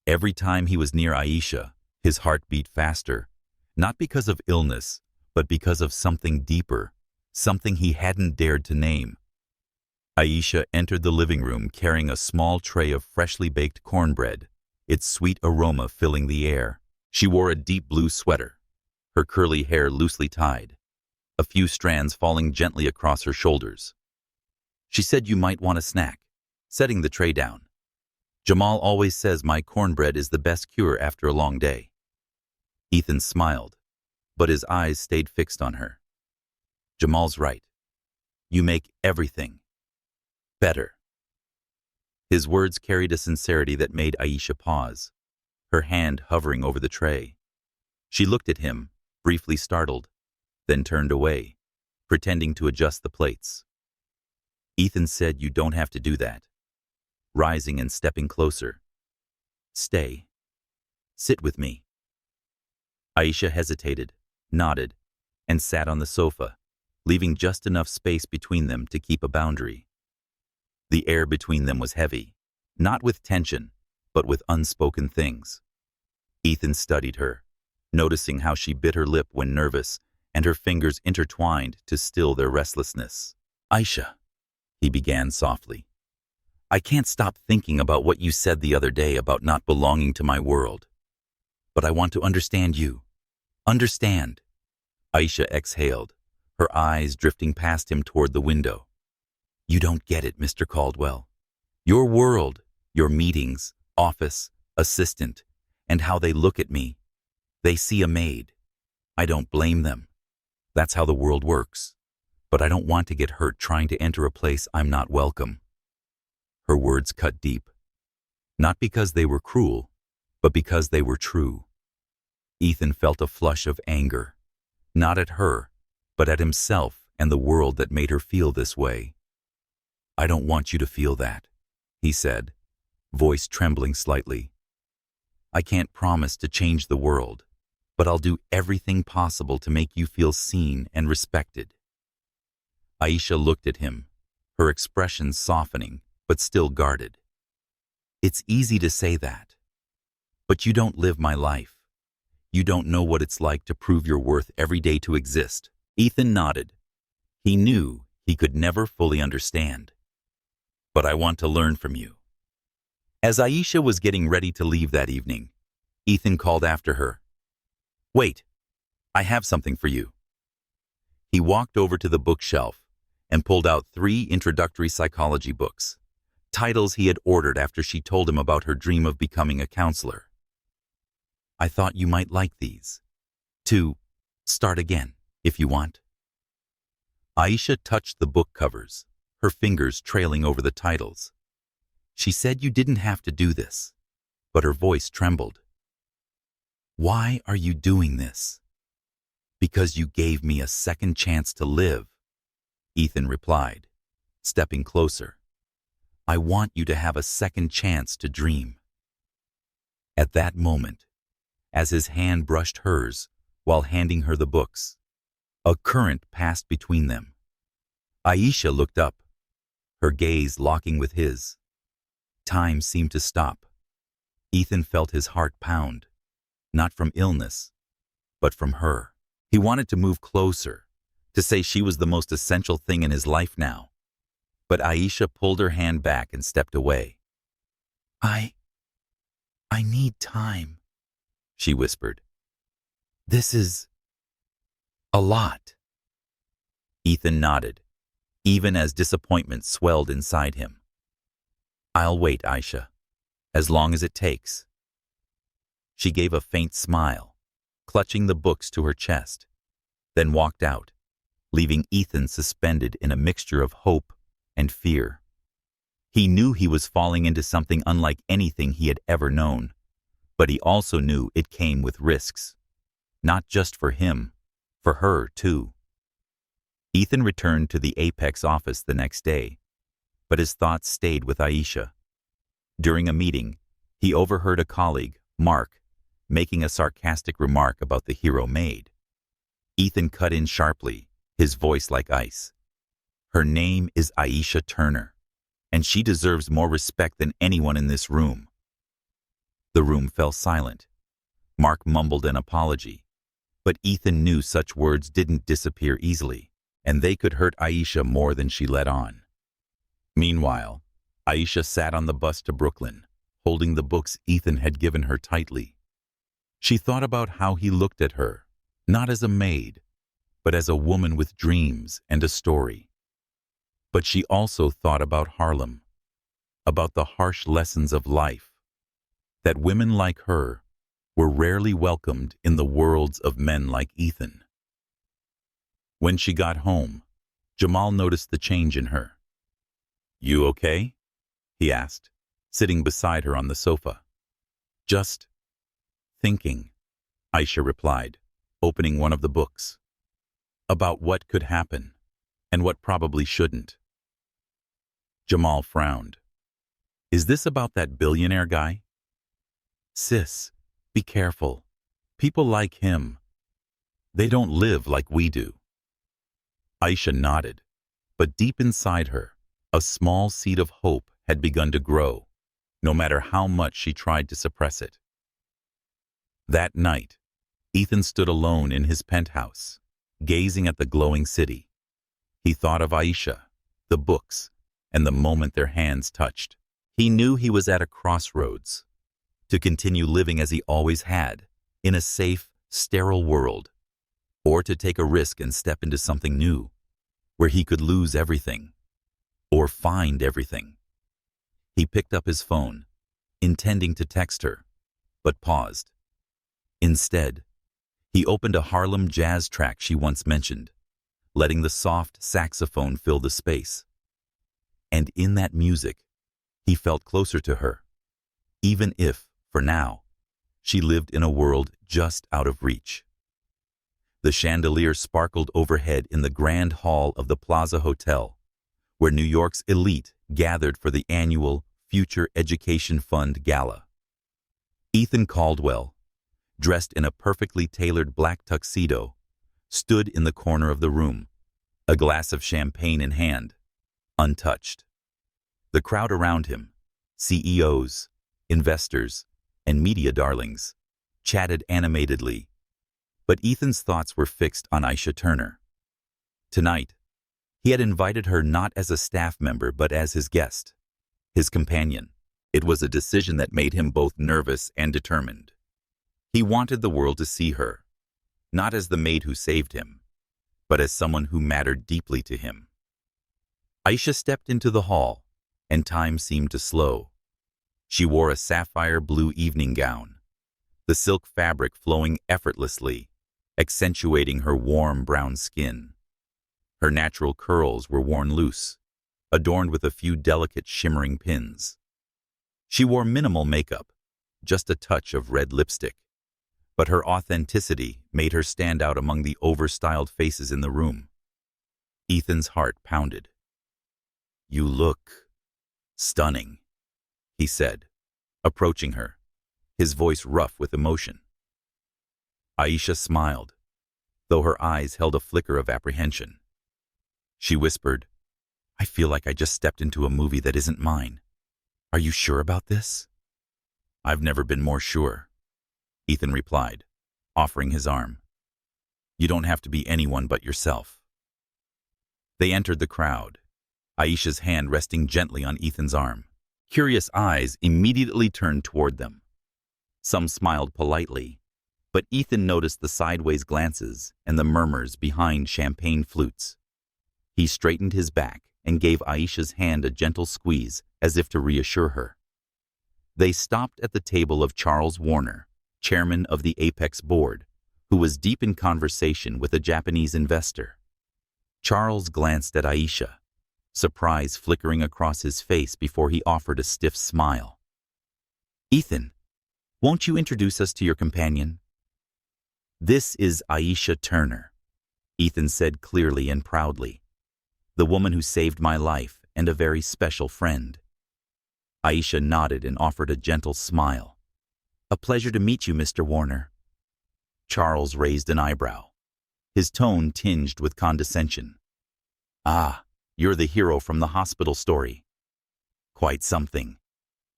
Every time he was near Aisha, his heart beat faster, not because of illness, but because of something deeper, something he hadn't dared to name. Aisha entered the living room carrying a small tray of freshly baked cornbread, its sweet aroma filling the air. She wore a deep blue sweater, her curly hair loosely tied, a few strands falling gently across her shoulders. She said, "You might want a snack," setting the tray down. "Jamal always says my cornbread is the best cure after a long day." Ethan smiled, but his eyes stayed fixed on her. "Jamal's right. You make everything." Better. His words carried a sincerity that made Aisha pause, her hand hovering over the tray. She looked at him, briefly startled, then turned away, pretending to adjust the plates. Ethan said you don't have to do that. Rising and stepping closer. Stay. Sit with me. Aisha hesitated, nodded, and sat on the sofa, leaving just enough space between them to keep a boundary. The air between them was heavy, not with tension, but with unspoken things. Ethan studied her, noticing how she bit her lip when nervous, and her fingers intertwined to still their restlessness. Aisha, he began softly, I can't stop thinking about what you said the other day about not belonging to my world. But I want to understand you. Understand. Aisha exhaled, her eyes drifting past him toward the window. You don't get it, Mr. Caldwell. Your world, your meetings, office, assistant, and how they look at me. They see a maid. I don't blame them. That's how the world works. But I don't want to get hurt trying to enter a place I'm not welcome. Her words cut deep. Not because they were cruel, but because they were true. Ethan felt a flush of anger, not at her, but at himself and the world that made her feel this way. I don't want you to feel that, he said, voice trembling slightly. I can't promise to change the world, but I'll do everything possible to make you feel seen and respected. Aisha looked at him, her expression softening, but still guarded. It's easy to say that, but you don't live my life. You don't know what it's like to prove your worth every day to exist. Ethan nodded. He knew he could never fully understand. But I want to learn from you. As Aisha was getting ready to leave that evening, Ethan called after her. Wait, I have something for you. He walked over to the bookshelf and pulled out 3 introductory psychology books, titles he had ordered after she told him about her dream of becoming a counselor. I thought you might like these. To start again, if you want. Aisha touched the book covers, her fingers trailing over the titles. She said you didn't have to do this, but her voice trembled. Why are you doing this? Because you gave me a second chance to live, Ethan replied, stepping closer. I want you to have a second chance to dream. At that moment, as his hand brushed hers while handing her the books, a current passed between them. Aisha looked up, her gaze locking with his. Time seemed to stop. Ethan felt his heart pound, not from illness, but from her. He wanted to move closer, to say she was the most essential thing in his life now. But Aisha pulled her hand back and stepped away. I need time, she whispered. This is a lot. Ethan nodded, even as disappointment swelled inside him. I'll wait, Aisha, as long as it takes. She gave a faint smile, clutching the books to her chest, then walked out, leaving Ethan suspended in a mixture of hope and fear. He knew he was falling into something unlike anything he had ever known, but he also knew it came with risks. Not just for him, for her too. Ethan returned to the Apex office the next day, but his thoughts stayed with Aisha. During a meeting, he overheard a colleague, Mark, making a sarcastic remark about the hero maid. Ethan cut in sharply, his voice like ice. Her name is Aisha Turner, and she deserves more respect than anyone in this room. The room fell silent. Mark mumbled an apology, but Ethan knew such words didn't disappear easily, and they could hurt Aisha more than she let on. Meanwhile, Aisha sat on the bus to Brooklyn, holding the books Ethan had given her tightly. She thought about how he looked at her, not as a maid, but as a woman with dreams and a story. But she also thought about Harlem, about the harsh lessons of life, that women like her were rarely welcomed in the worlds of men like Ethan. When she got home, Jamal noticed the change in her. You okay? He asked, sitting beside her on the sofa. Just thinking, Aisha replied, opening one of the books. About what could happen, and what probably shouldn't. Jamal frowned. Is this about that billionaire guy? Sis, be careful. People like him. They don't live like we do. Aisha nodded, but deep inside her, a small seed of hope had begun to grow, no matter how much she tried to suppress it. That night, Ethan stood alone in his penthouse, gazing at the glowing city. He thought of Aisha, the books, and the moment their hands touched. He knew he was at a crossroads, to continue living as he always had, in a safe, sterile world, or to take a risk and step into something new, where he could lose everything, or find everything. He picked up his phone, intending to text her, but paused. Instead, he opened a Harlem jazz track she once mentioned, letting the soft saxophone fill the space. And in that music, he felt closer to her, even if, for now, she lived in a world just out of reach. The chandelier sparkled overhead in the grand hall of the Plaza Hotel, where New York's elite gathered for the annual Future Education Fund Gala. Ethan Caldwell, dressed in a perfectly tailored black tuxedo, stood in the corner of the room, a glass of champagne in hand, untouched. The crowd around him, CEOs, investors, and media darlings, chatted animatedly, but Ethan's thoughts were fixed on Aisha Turner. Tonight, he had invited her not as a staff member but as his guest, his companion. It was a decision that made him both nervous and determined. He wanted the world to see her, not as the maid who saved him, but as someone who mattered deeply to him. Aisha stepped into the hall, and time seemed to slow. She wore a sapphire blue evening gown, the silk fabric flowing effortlessly, accentuating her warm brown skin. Her natural curls were worn loose, adorned with a few delicate shimmering pins. She wore minimal makeup, just a touch of red lipstick, but her authenticity made her stand out among the overstyled faces in the room. Ethan's heart pounded. You look stunning, he said, approaching her, his voice rough with emotion. Aisha smiled, though her eyes held a flicker of apprehension. She whispered, I feel like I just stepped into a movie that isn't mine. Are you sure about this? I've never been more sure, Ethan replied, offering his arm. You don't have to be anyone but yourself. They entered the crowd, Aisha's hand resting gently on Ethan's arm. Curious eyes immediately turned toward them. Some smiled politely, but Ethan noticed the sideways glances and the murmurs behind champagne flutes. He straightened his back and gave Aisha's hand a gentle squeeze as if to reassure her. They stopped at the table of Charles Warner, chairman of the Apex board, who was deep in conversation with a Japanese investor. Charles glanced at Aisha, surprise flickering across his face before he offered a stiff smile. Ethan, won't you introduce us to your companion? This is Aisha Turner, Ethan said clearly and proudly, the woman who saved my life and a very special friend. Aisha nodded and offered a gentle smile. A pleasure to meet you, Mr. Warner. Charles raised an eyebrow, his tone tinged with condescension. Ah, you're the hero from the hospital story. Quite something.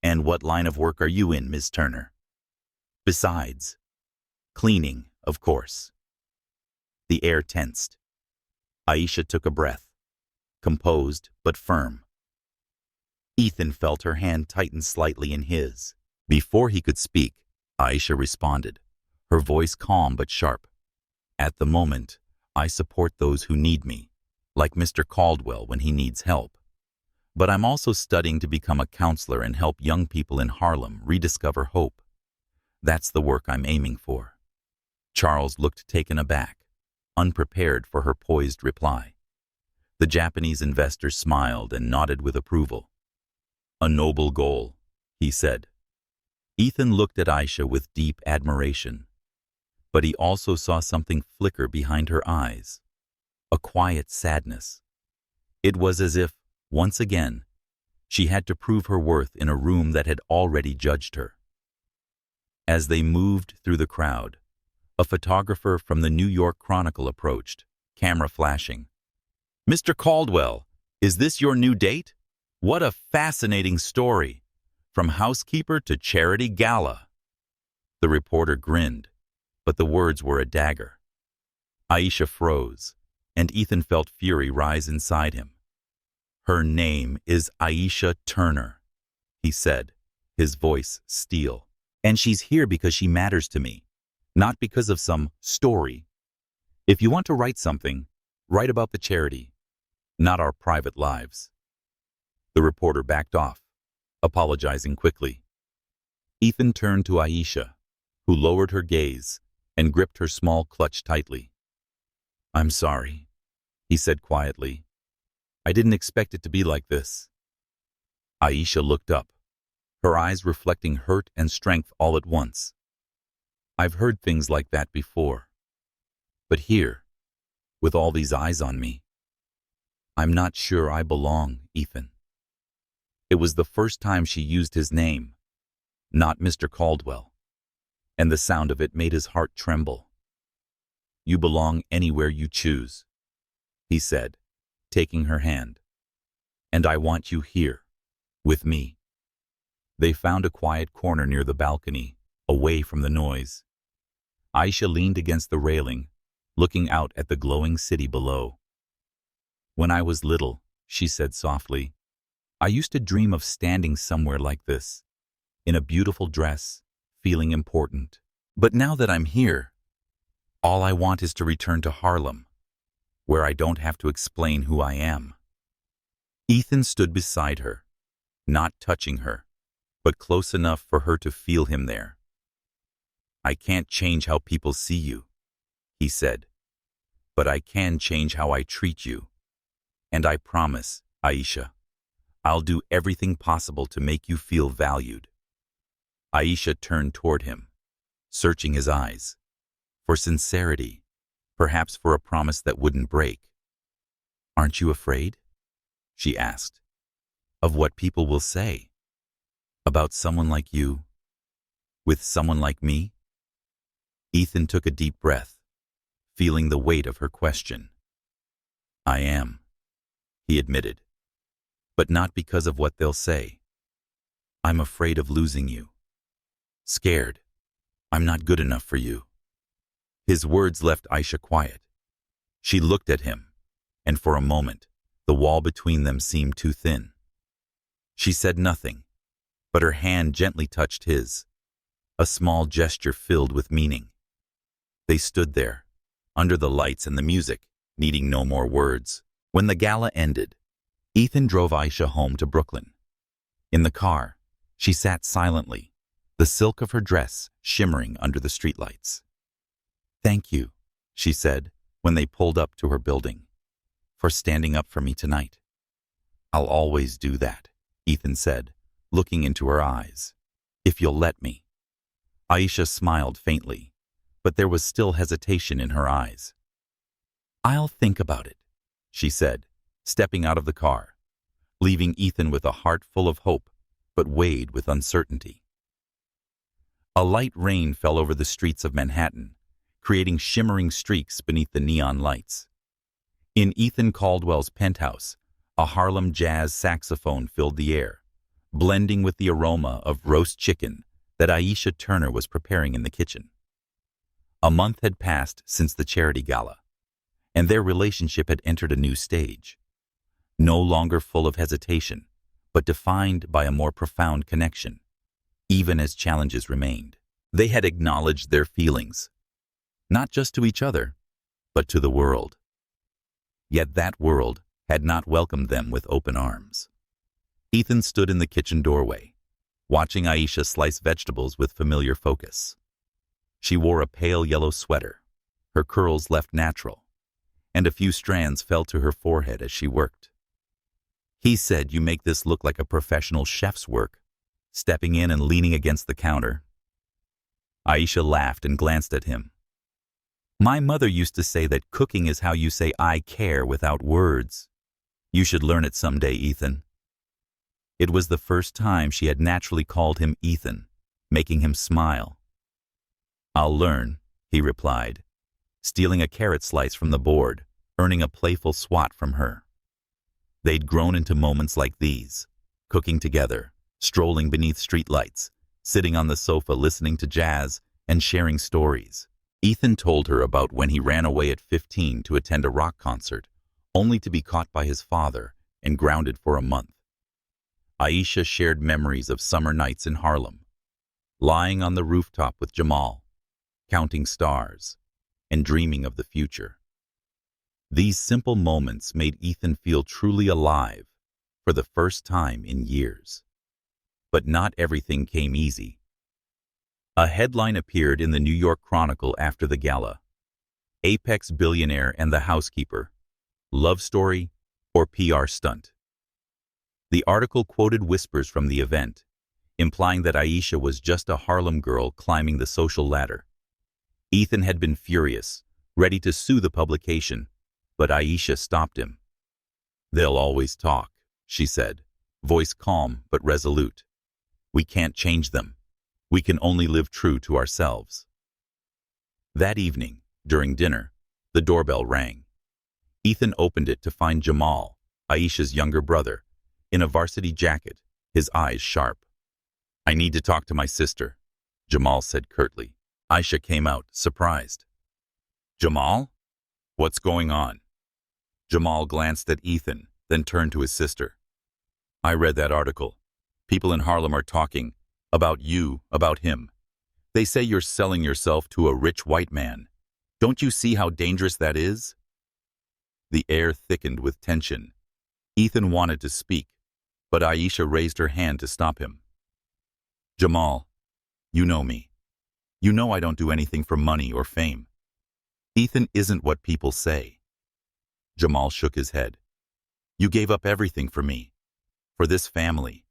And what line of work are you in, Miss Turner? Besides, cleaning, of course. The air tensed. Aisha took a breath, composed but firm. Ethan felt her hand tighten slightly in his. Before he could speak, Aisha responded, her voice calm but sharp. At the moment, I support those who need me, like Mr. Caldwell when he needs help. But I'm also studying to become a counselor and help young people in Harlem rediscover hope. That's the work I'm aiming for. Charles looked taken aback, unprepared for her poised reply. The Japanese investor smiled and nodded with approval. "A noble goal," he said. Ethan looked at Aisha with deep admiration, but he also saw something flicker behind her eyes, a quiet sadness. It was as if, once again, she had to prove her worth in a room that had already judged her. As they moved through the crowd, a photographer from the New York Chronicle approached, camera flashing. "Mr. Caldwell, is this your new date? What a fascinating story. From housekeeper to charity gala." The reporter grinned, but the words were a dagger. Aisha froze, and Ethan felt fury rise inside him. "Her name is Aisha Turner," he said, his voice steel. "And she's here because she matters to me, not because of some story. If you want to write something, write about the charity, not our private lives." The reporter backed off, apologizing quickly. Ethan turned to Aisha, who lowered her gaze and gripped her small clutch tightly. "I'm sorry," he said quietly. "I didn't expect it to be like this." Aisha looked up, her eyes reflecting hurt and strength all at once. "I've heard things like that before. But here, with all these eyes on me, I'm not sure I belong, Ethan." It was the first time she used his name, not Mr. Caldwell, and the sound of it made his heart tremble. "You belong anywhere you choose," he said, taking her hand. "And I want you here, with me." They found a quiet corner near the balcony, away from the noise. Aisha leaned against the railing, looking out at the glowing city below. "When I was little," she said softly, "I used to dream of standing somewhere like this, in a beautiful dress, feeling important. But now that I'm here, all I want is to return to Harlem, where I don't have to explain who I am." Ethan stood beside her, not touching her, but close enough for her to feel him there. "I can't change how people see you," he said, "but I can change how I treat you. And I promise, Aisha, I'll do everything possible to make you feel valued." Aisha turned toward him, searching his eyes, for sincerity, perhaps for a promise that wouldn't break. "Aren't you afraid?" she asked. "Of what people will say? About someone like you? With someone like me?" Ethan took a deep breath, feeling the weight of her question. "I am," he admitted, "but not because of what they'll say. I'm afraid of losing you. Scared. I'm not good enough for you." His words left Aisha quiet. She looked at him, and for a moment, the wall between them seemed too thin. She said nothing, but her hand gently touched his, a small gesture filled with meaning. They stood there, under the lights and the music, needing no more words. When the gala ended, Ethan drove Aisha home to Brooklyn. In the car, she sat silently, the silk of her dress shimmering under the streetlights. "Thank you," she said when they pulled up to her building, "for standing up for me tonight." "I'll always do that," Ethan said, looking into her eyes. "If you'll let me." Aisha smiled faintly, but there was still hesitation in her eyes. "I'll think about it," she said, stepping out of the car, leaving Ethan with a heart full of hope, but weighed with uncertainty. A light rain fell over the streets of Manhattan, creating shimmering streaks beneath the neon lights. In Ethan Caldwell's penthouse, a Harlem jazz saxophone filled the air, blending with the aroma of roast chicken that Aisha Turner was preparing in the kitchen. A month had passed since the charity gala, and their relationship had entered a new stage, no longer full of hesitation, but defined by a more profound connection. Even as challenges remained, they had acknowledged their feelings, not just to each other, but to the world. Yet that world had not welcomed them with open arms. Ethan stood in the kitchen doorway, watching Aisha slice vegetables with familiar focus. She wore a pale yellow sweater, her curls left natural, and a few strands fell to her forehead as she worked. He said, "You make this look like a professional chef's work," stepping in and leaning against the counter. Aisha laughed and glanced at him. "My mother used to say that cooking is how you say 'I care' without words. You should learn it someday, Ethan." It was the first time she had naturally called him Ethan, making him smile. "I'll learn," he replied, stealing a carrot slice from the board, earning a playful swat from her. They'd grown into moments like these, cooking together, strolling beneath streetlights, sitting on the sofa listening to jazz, and sharing stories. Ethan told her about when he ran away at 15 to attend a rock concert, only to be caught by his father and grounded for a month. Aisha shared memories of summer nights in Harlem, lying on the rooftop with Jamal, counting stars, and dreaming of the future. These simple moments made Ethan feel truly alive for the first time in years. But not everything came easy. A headline appeared in the New York Chronicle after the gala: "Apex Billionaire and the Housekeeper, Love Story or PR Stunt." The article quoted whispers from the event, implying that Aisha was just a Harlem girl climbing the social ladder. Ethan had been furious, ready to sue the publication, but Aisha stopped him. "They'll always talk," she said, voice calm but resolute. "We can't change them. We can only live true to ourselves." That evening, during dinner, the doorbell rang. Ethan opened it to find Jamal, Aisha's younger brother, in a varsity jacket, his eyes sharp. "I need to talk to my sister," Jamal said curtly. Aisha came out, surprised. "Jamal? What's going on?" Jamal glanced at Ethan, then turned to his sister. "I read that article. People in Harlem are talking about you, about him. They say you're selling yourself to a rich white man. Don't you see how dangerous that is?" The air thickened with tension. Ethan wanted to speak, but Aisha raised her hand to stop him. "Jamal, you know me. You know I don't do anything for money or fame. Ethan isn't what people say." Jamal shook his head. "You gave up everything for me, for this family.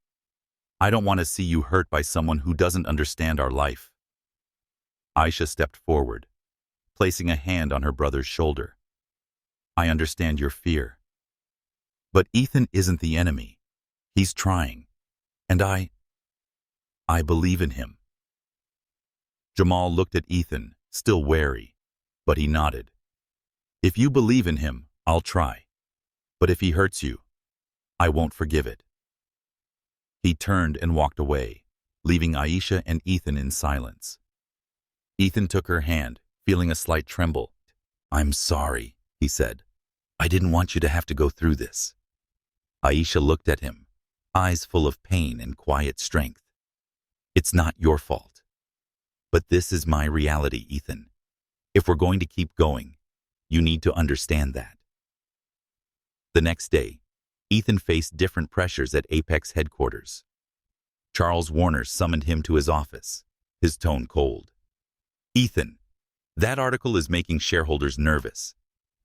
I don't want to see you hurt by someone who doesn't understand our life." Aisha stepped forward, placing a hand on her brother's shoulder. "I understand your fear. But Ethan isn't the enemy. He's trying. And I believe in him." Jamal looked at Ethan, still wary, but he nodded. "If you believe in him, I'll try. But if he hurts you, I won't forgive it." He turned and walked away, leaving Aisha and Ethan in silence. Ethan took her hand, feeling a slight tremble. "I'm sorry," he said. "I didn't want you to have to go through this." Aisha looked at him, eyes full of pain and quiet strength. "It's not your fault. But this is my reality, Ethan. If we're going to keep going, you need to understand that." The next day, Ethan faced different pressures at Apex headquarters. Charles Warner summoned him to his office, his tone cold. "Ethan, that article is making shareholders nervous.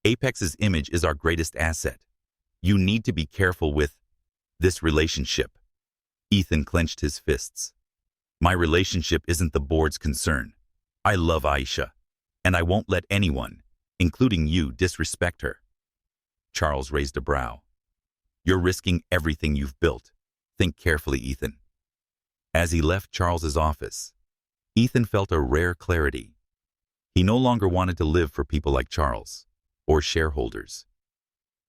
Apex's image is our greatest asset. You need to be careful with this relationship." Ethan clenched his fists. "My relationship isn't the board's concern. I love Aisha, and I won't let anyone, including you, disrespect her." Charles raised a brow. "You're risking everything you've built. Think carefully, Ethan." As he left Charles's office, Ethan felt a rare clarity. He no longer wanted to live for people like Charles, or shareholders.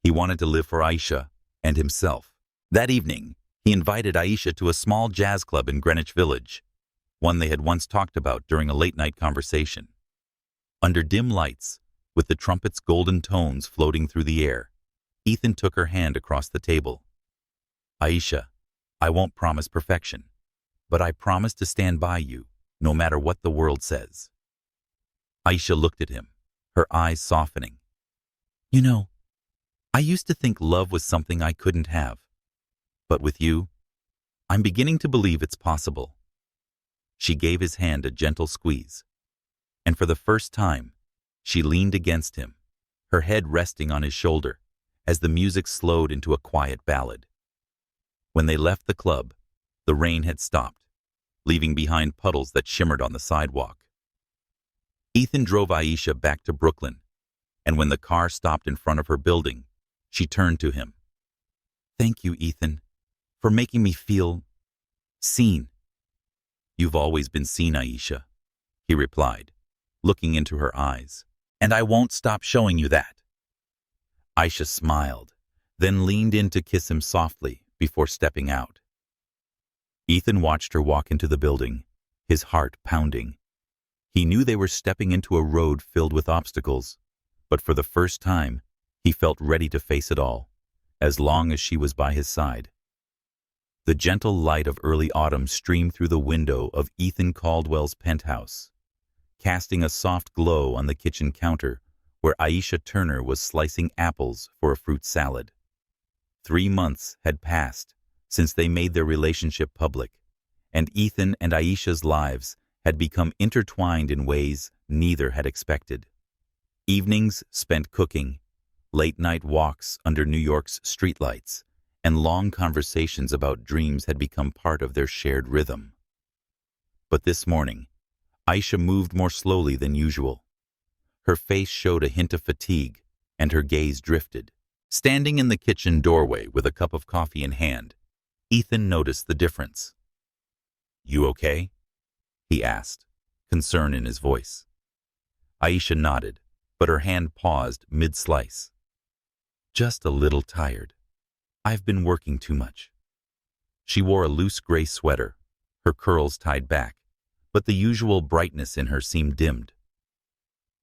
He wanted to live for Aisha and himself. That evening, he invited Aisha to a small jazz club in Greenwich Village, one they had once talked about during a late-night conversation. Under dim lights, with the trumpet's golden tones floating through the air, Ethan took her hand across the table. "Aisha, I won't promise perfection, but I promise to stand by you, no matter what the world says." Aisha looked at him, her eyes softening. "You know, I used to think love was something I couldn't have. But with you, I'm beginning to believe it's possible." She gave his hand a gentle squeeze, and for the first time, she leaned against him, her head resting on his shoulder, as the music slowed into a quiet ballad. When they left the club, the rain had stopped, leaving behind puddles that shimmered on the sidewalk. Ethan drove Aisha back to Brooklyn, and when the car stopped in front of her building, she turned to him. "Thank you, Ethan, for making me feel seen." "You've always been seen, Aisha," he replied, looking into her eyes, "and I won't stop showing you that." Aisha smiled, then leaned in to kiss him softly before stepping out. Ethan watched her walk into the building, his heart pounding. He knew they were stepping into a road filled with obstacles, but for the first time, he felt ready to face it all, as long as she was by his side. The gentle light of early autumn streamed through the window of Ethan Caldwell's penthouse, casting a soft glow on the kitchen counter where Aisha Turner was slicing apples for a fruit salad. 3 months had passed since they made their relationship public, and Ethan and Aisha's lives had become intertwined in ways neither had expected. Evenings spent cooking, late-night walks under New York's streetlights, and long conversations about dreams had become part of their shared rhythm. But this morning, Aisha moved more slowly than usual. Her face showed a hint of fatigue, and her gaze drifted. Standing in the kitchen doorway with a cup of coffee in hand, Ethan noticed the difference. "You okay?" he asked, concern in his voice. Aisha nodded, but her hand paused mid-slice. "Just a little tired. I've been working too much." She wore a loose gray sweater, her curls tied back, but the usual brightness in her seemed dimmed.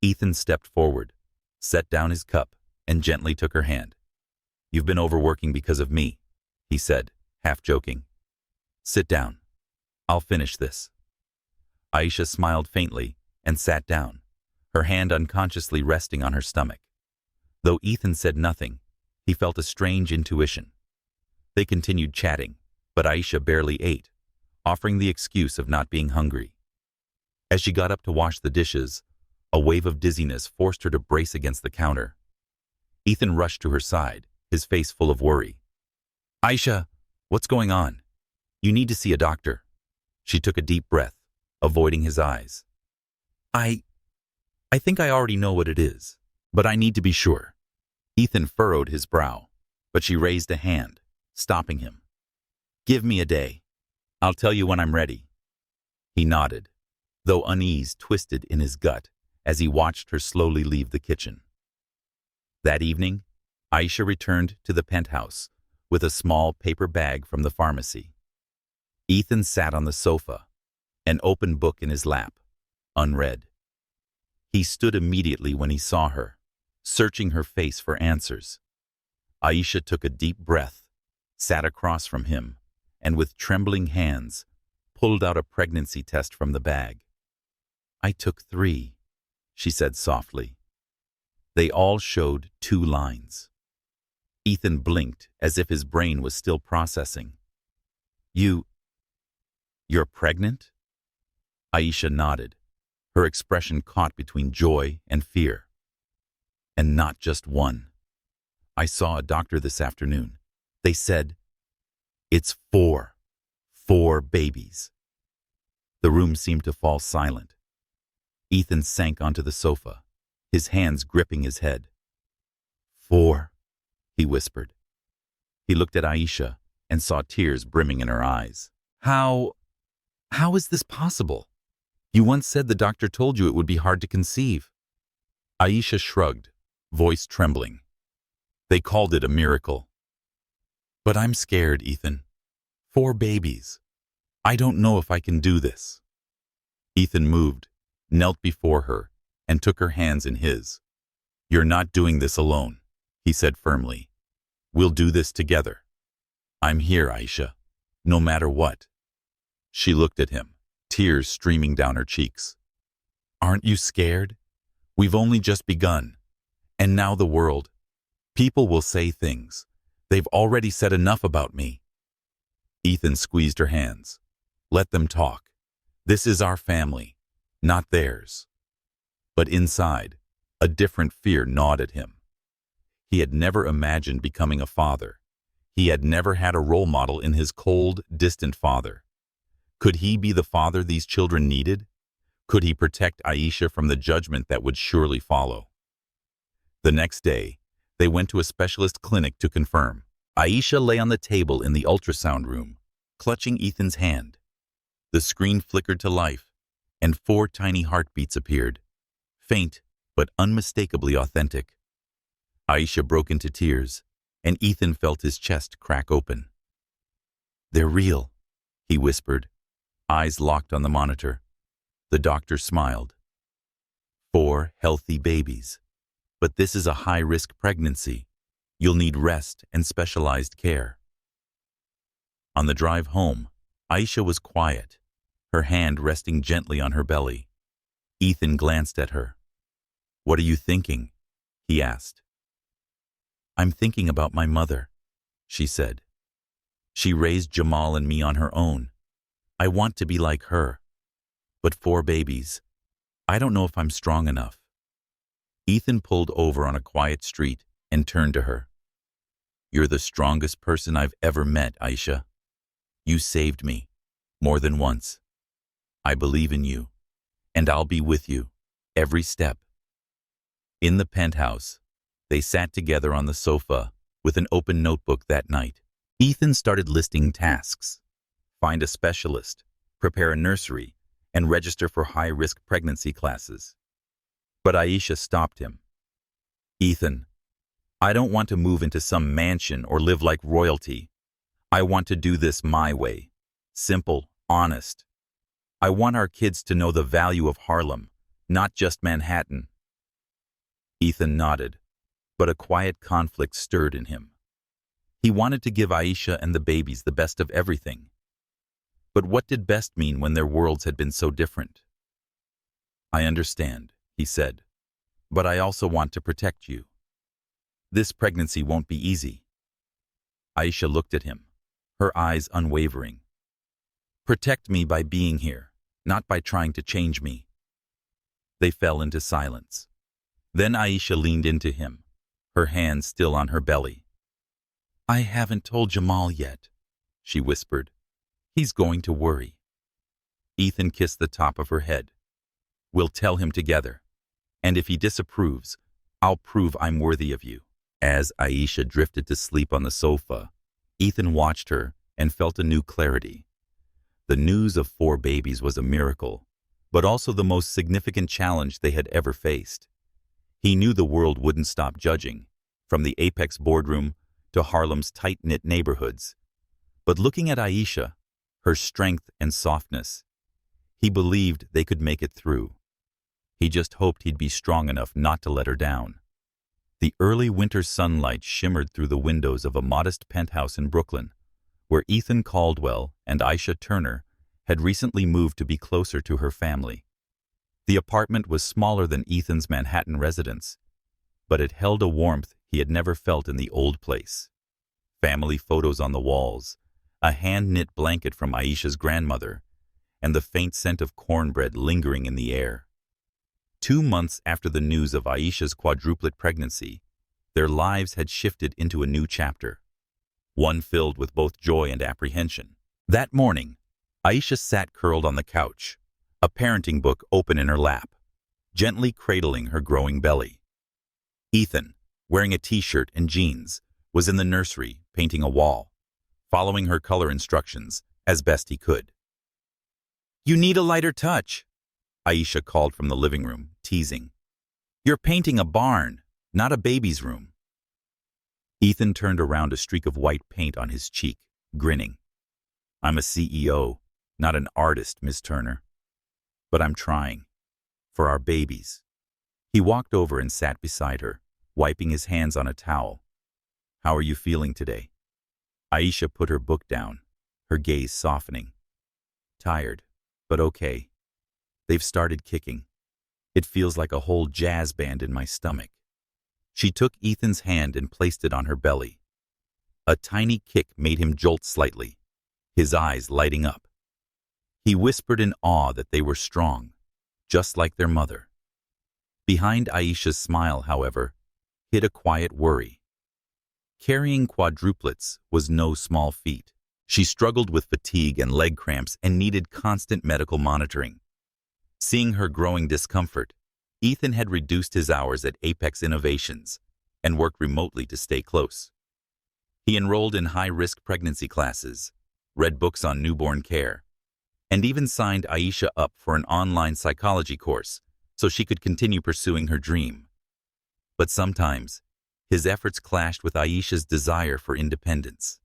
Ethan stepped forward, set down his cup, and gently took her hand. "You've been overworking because of me," he said, half joking. "Sit down. I'll finish this." Aisha smiled faintly and sat down, her hand unconsciously resting on her stomach. Though Ethan said nothing, he felt a strange intuition. They continued chatting, but Aisha barely ate, offering the excuse of not being hungry. As she got up to wash the dishes, a wave of dizziness forced her to brace against the counter. Ethan rushed to her side, his face full of worry. "Aisha, what's going on? You need to see a doctor." She took a deep breath, avoiding his eyes. I think I already know what it is, but I need to be sure." Ethan furrowed his brow, but she raised a hand, stopping him. "Give me a day. I'll tell you when I'm ready." He nodded, though unease twisted in his gut as he watched her slowly leave the kitchen. That evening, Aisha returned to the penthouse with a small paper bag from the pharmacy. Ethan sat on the sofa, an open book in his lap, unread. He stood immediately when he saw her, searching her face for answers. Aisha took a deep breath, sat across from him, and with trembling hands, pulled out a pregnancy test from the bag. "I took 3, she said softly. They all showed 2 lines. Ethan blinked as if his brain was still processing. You're pregnant?" Aisha nodded, her expression caught between joy and fear. "And not just one. I saw a doctor this afternoon. They said, it's 4 babies." The room seemed to fall silent. Ethan sank onto the sofa, his hands gripping his head. 4, he whispered. He looked at Aisha and saw tears brimming in her eyes. How is this possible? You once said the doctor told you it would be hard to conceive." Aisha shrugged, voice trembling. "They called it a miracle." "But I'm scared, Ethan. 4 babies. I don't know if I can do this." Ethan moved, knelt before her, and took her hands in his. "You're not doing this alone," he said firmly. "We'll do this together. I'm here, Aisha, no matter what." She looked at him, tears streaming down her cheeks. "Aren't you scared? We've only just begun. And now the world. People will say things. They've already said enough about me." Ethan squeezed her hands. "Let them talk. This is our family, not theirs." But inside, a different fear gnawed at him. He had never imagined becoming a father. He had never had a role model in his cold, distant father. Could he be the father these children needed? Could he protect Aisha from the judgment that would surely follow? The next day, they went to a specialist clinic to confirm. Aisha lay on the table in the ultrasound room, clutching Ethan's hand. The screen flickered to life, and 4 tiny heartbeats appeared, faint but unmistakably authentic. Aisha broke into tears, and Ethan felt his chest crack open. "They're real," he whispered, eyes locked on the monitor. The doctor smiled. 4 healthy babies. But this is a high-risk pregnancy. You'll need rest and specialized care. On the drive home, Aisha was quiet, her hand resting gently on her belly. Ethan glanced at her. "What are you thinking?" he asked. "I'm thinking about my mother," she said. "She raised Jamal and me on her own. I want to be like her. But 4 babies. I don't know if I'm strong enough." Ethan pulled over on a quiet street and turned to her. "You're the strongest person I've ever met, Aisha. You saved me, more than once. I believe in you, and I'll be with you, every step." In the penthouse, they sat together on the sofa with an open notebook that night. Ethan started listing tasks. Find a specialist, prepare a nursery, and register for high-risk pregnancy classes. But Aisha stopped him. "Ethan, I don't want to move into some mansion or live like royalty. I want to do this my way. Simple, honest. I want our kids to know the value of Harlem, not just Manhattan." Ethan nodded, but a quiet conflict stirred in him. He wanted to give Aisha and the babies the best of everything. But what did best mean when their worlds had been so different? "I understand," he said, "but I also want to protect you. This pregnancy won't be easy." Aisha looked at him, her eyes unwavering. "Protect me by being here, not by trying to change me." They fell into silence. Then Aisha leaned into him, her hands still on her belly. "I haven't told Jamal yet," she whispered. "He's going to worry." Ethan kissed the top of her head. "We'll tell him together. And if he disapproves, I'll prove I'm worthy of you." As Aisha drifted to sleep on the sofa, Ethan watched her and felt a new clarity. The news of 4 babies was a miracle, but also the most significant challenge they had ever faced. He knew the world wouldn't stop judging, from the Apex boardroom to Harlem's tight-knit neighborhoods. But looking at Aisha, her strength and softness, he believed they could make it through. He just hoped he'd be strong enough not to let her down. The early winter sunlight shimmered through the windows of a modest penthouse in Brooklyn, where Ethan Caldwell and Aisha Turner had recently moved to be closer to her family. The apartment was smaller than Ethan's Manhattan residence, but it held a warmth he had never felt in the old place. Family photos on the walls, a hand-knit blanket from Aisha's grandmother, and the faint scent of cornbread lingering in the air. 2 months after the news of Aisha's quadruplet pregnancy, their lives had shifted into a new chapter, one filled with both joy and apprehension. That morning, Aisha sat curled on the couch, a parenting book open in her lap, gently cradling her growing belly. Ethan, wearing a t-shirt and jeans, was in the nursery painting a wall, following her color instructions as best he could. "You need a lighter touch," Aisha called from the living room, teasing. "You're painting a barn, not a baby's room." Ethan turned around, a streak of white paint on his cheek, grinning. "I'm a CEO, not an artist, Miss Turner. But I'm trying. For our babies." He walked over and sat beside her, wiping his hands on a towel. "How are you feeling today?" Aisha put her book down, her gaze softening. "Tired, but okay. They've started kicking. It feels like a whole jazz band in my stomach." She took Ethan's hand and placed it on her belly. A tiny kick made him jolt slightly, his eyes lighting up. He whispered in awe that they were strong, just like their mother. Behind Aisha's smile, however, hid a quiet worry. Carrying quadruplets was no small feat. She struggled with fatigue and leg cramps and needed constant medical monitoring. Seeing her growing discomfort, Ethan had reduced his hours at Apex Innovations and worked remotely to stay close. He enrolled in high-risk pregnancy classes, read books on newborn care, and even signed Aisha up for an online psychology course so she could continue pursuing her dream. But sometimes, his efforts clashed with Aisha's desire for independence.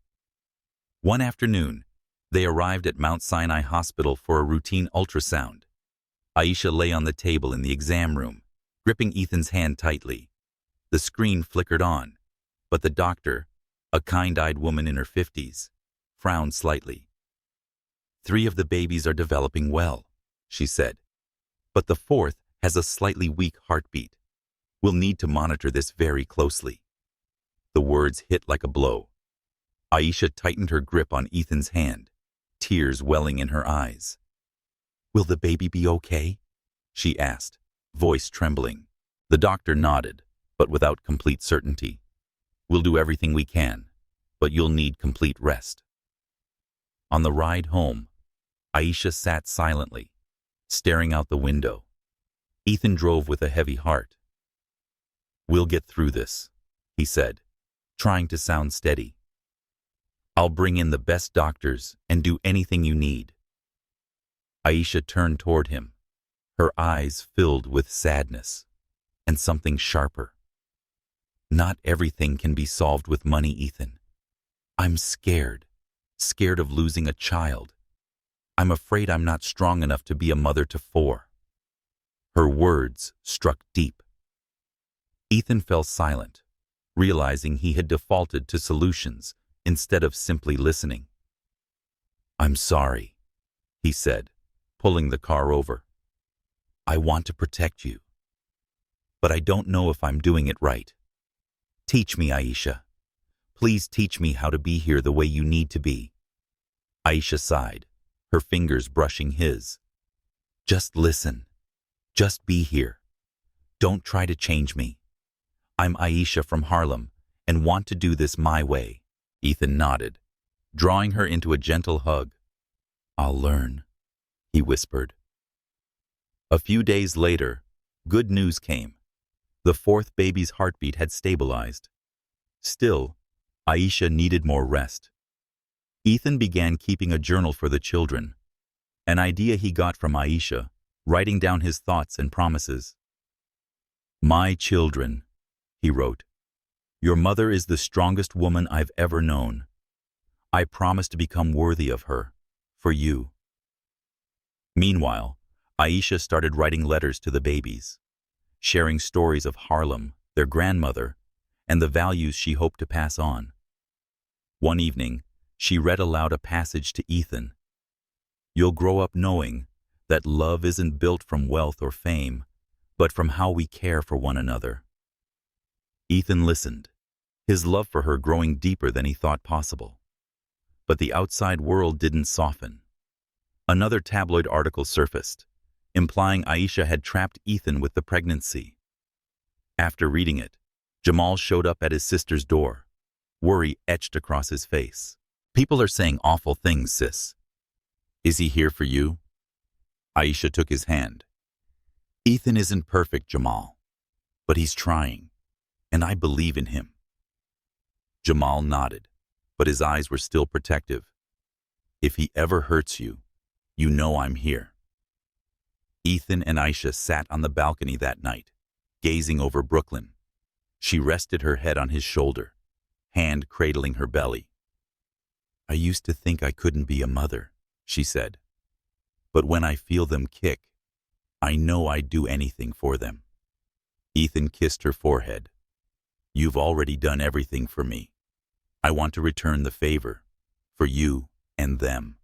One afternoon, they arrived at Mount Sinai Hospital for a routine ultrasound. Aisha lay on the table in the exam room, gripping Ethan's hand tightly. The screen flickered on, but the doctor, a kind-eyed woman in her 50s, frowned slightly. "3 of the babies are developing well," she said, "but the 4th has a slightly weak heartbeat. We'll need to monitor this very closely." The words hit like a blow. Aisha tightened her grip on Ethan's hand, tears welling in her eyes. "Will the baby be okay?" she asked, voice trembling. The doctor nodded, but without complete certainty. "We'll do everything we can, but you'll need complete rest." On the ride home, Aisha sat silently, staring out the window. Ethan drove with a heavy heart. "We'll get through this," he said, trying to sound steady. "I'll bring in the best doctors and do anything you need." Aisha turned toward him, her eyes filled with sadness and something sharper. "Not everything can be solved with money, Ethan. I'm scared of losing a child. I'm afraid I'm not strong enough to be a mother to 4. Her words struck deep. Ethan fell silent, realizing he had defaulted to solutions instead of simply listening. "I'm sorry," he said, pulling the car over. "I want to protect you, but I don't know if I'm doing it right. Teach me, Aisha. Please teach me how to be here the way you need to be." Aisha sighed, her fingers brushing his. "Just listen. Just be here. Don't try to change me. I'm Aisha from Harlem and want to do this my way." Ethan nodded, drawing her into a gentle hug. "I'll learn," he whispered. A few days later, good news came. The 4th baby's heartbeat had stabilized. Still, Aisha needed more rest. Ethan began keeping a journal for the children, an idea he got from Aisha, writing down his thoughts and promises. "My children," he wrote, "your mother is the strongest woman I've ever known. I promise to become worthy of her, for you." Meanwhile, Aisha started writing letters to the babies, sharing stories of Harlem, their grandmother, and the values she hoped to pass on. One evening, she read aloud a passage to Ethan. "You'll grow up knowing that love isn't built from wealth or fame, but from how we care for one another." Ethan listened, his love for her growing deeper than he thought possible. But the outside world didn't soften. Another tabloid article surfaced, implying Aisha had trapped Ethan with the pregnancy. After reading it, Jamal showed up at his sister's door, worry etched across his face. "People are saying awful things, sis. Is he here for you?" Aisha took his hand. "Ethan isn't perfect, Jamal, but he's trying, and I believe in him." Jamal nodded, but his eyes were still protective. "If he ever hurts you, you know I'm here." Ethan and Aisha sat on the balcony that night, gazing over Brooklyn. She rested her head on his shoulder, hand cradling her belly. "I used to think I couldn't be a mother," she said. "But when I feel them kick, I know I'd do anything for them." Ethan kissed her forehead. "You've already done everything for me. I want to return the favor, for you and them."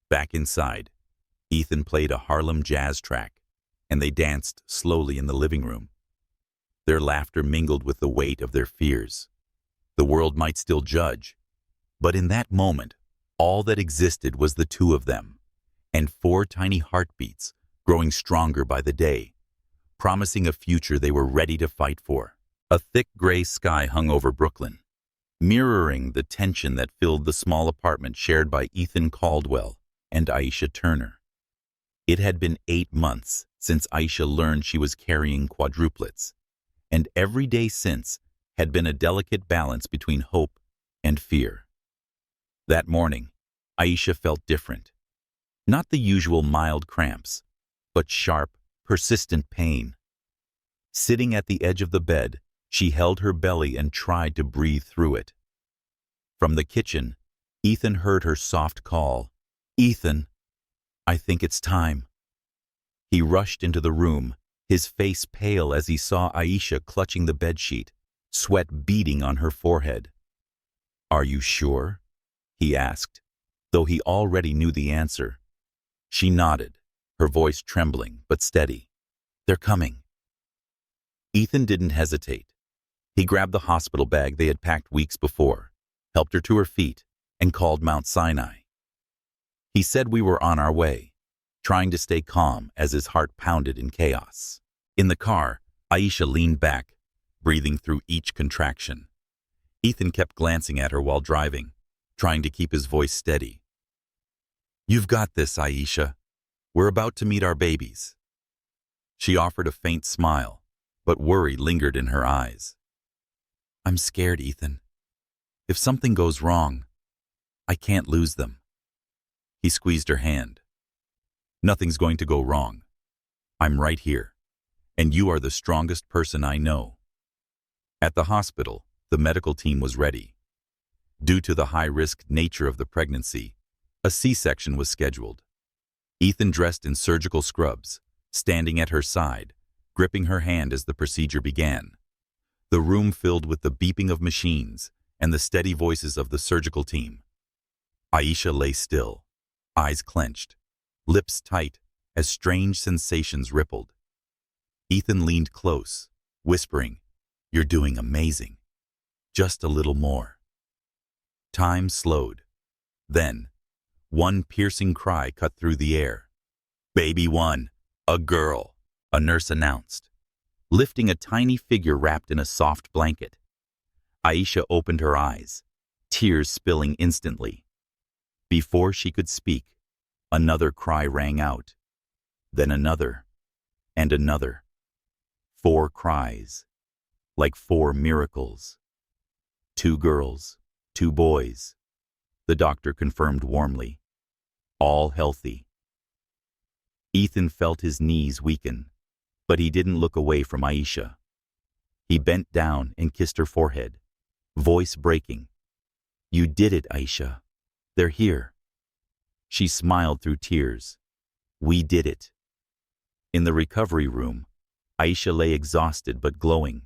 Back inside, Ethan played a Harlem jazz track, and they danced slowly in the living room. Their laughter mingled with the weight of their fears. The world might still judge, but in that moment, all that existed was the two of them, and 4 tiny heartbeats growing stronger by the day, promising a future they were ready to fight for. A thick gray sky hung over Brooklyn, mirroring the tension that filled the small apartment shared by Ethan Caldwell and Aisha Turner. It had been 8 months since Aisha learned she was carrying quadruplets, and every day since had been a delicate balance between hope and fear. That morning, Aisha felt different. Not the usual mild cramps, but sharp, persistent pain. Sitting at the edge of the bed, she held her belly and tried to breathe through it. From the kitchen, Ethan heard her soft call, "Ethan, I think it's time." He rushed into the room, his face pale as he saw Aisha clutching the bedsheet, sweat beading on her forehead. "Are you sure?" he asked, though he already knew the answer. She nodded, her voice trembling but steady. "They're coming." Ethan didn't hesitate. He grabbed the hospital bag they had packed weeks before, helped her to her feet, and called Mount Sinai. He said we were on our way, trying to stay calm as his heart pounded in chaos. In the car, Aisha leaned back, breathing through each contraction. Ethan kept glancing at her while driving, trying to keep his voice steady. "You've got this, Aisha. We're about to meet our babies." She offered a faint smile, but worry lingered in her eyes. "I'm scared, Ethan. If something goes wrong, I can't lose them." He squeezed her hand. "Nothing's going to go wrong. I'm right here, and you are the strongest person I know." At the hospital, the medical team was ready. Due to the high-risk nature of the pregnancy, a C-section was scheduled. Ethan dressed in surgical scrubs, standing at her side, gripping her hand as the procedure began. The room filled with the beeping of machines and the steady voices of the surgical team. Aisha lay still, eyes clenched, lips tight as strange sensations rippled. Ethan leaned close, whispering, "You're doing amazing. Just a little more." Time slowed. Then, one piercing cry cut through the air. "Baby one, a girl," a nurse announced, lifting a tiny figure wrapped in a soft blanket. Aisha opened her eyes, tears spilling instantly. Before she could speak, another cry rang out, then another, and another. 4 cries, like 4 miracles. 2 girls, 2 boys, the doctor confirmed warmly. All healthy. Ethan felt his knees weaken, but he didn't look away from Aisha. He bent down and kissed her forehead, voice breaking. "You did it, Aisha. They're here." She smiled through tears. "We did it." In the recovery room, Aisha lay exhausted but glowing.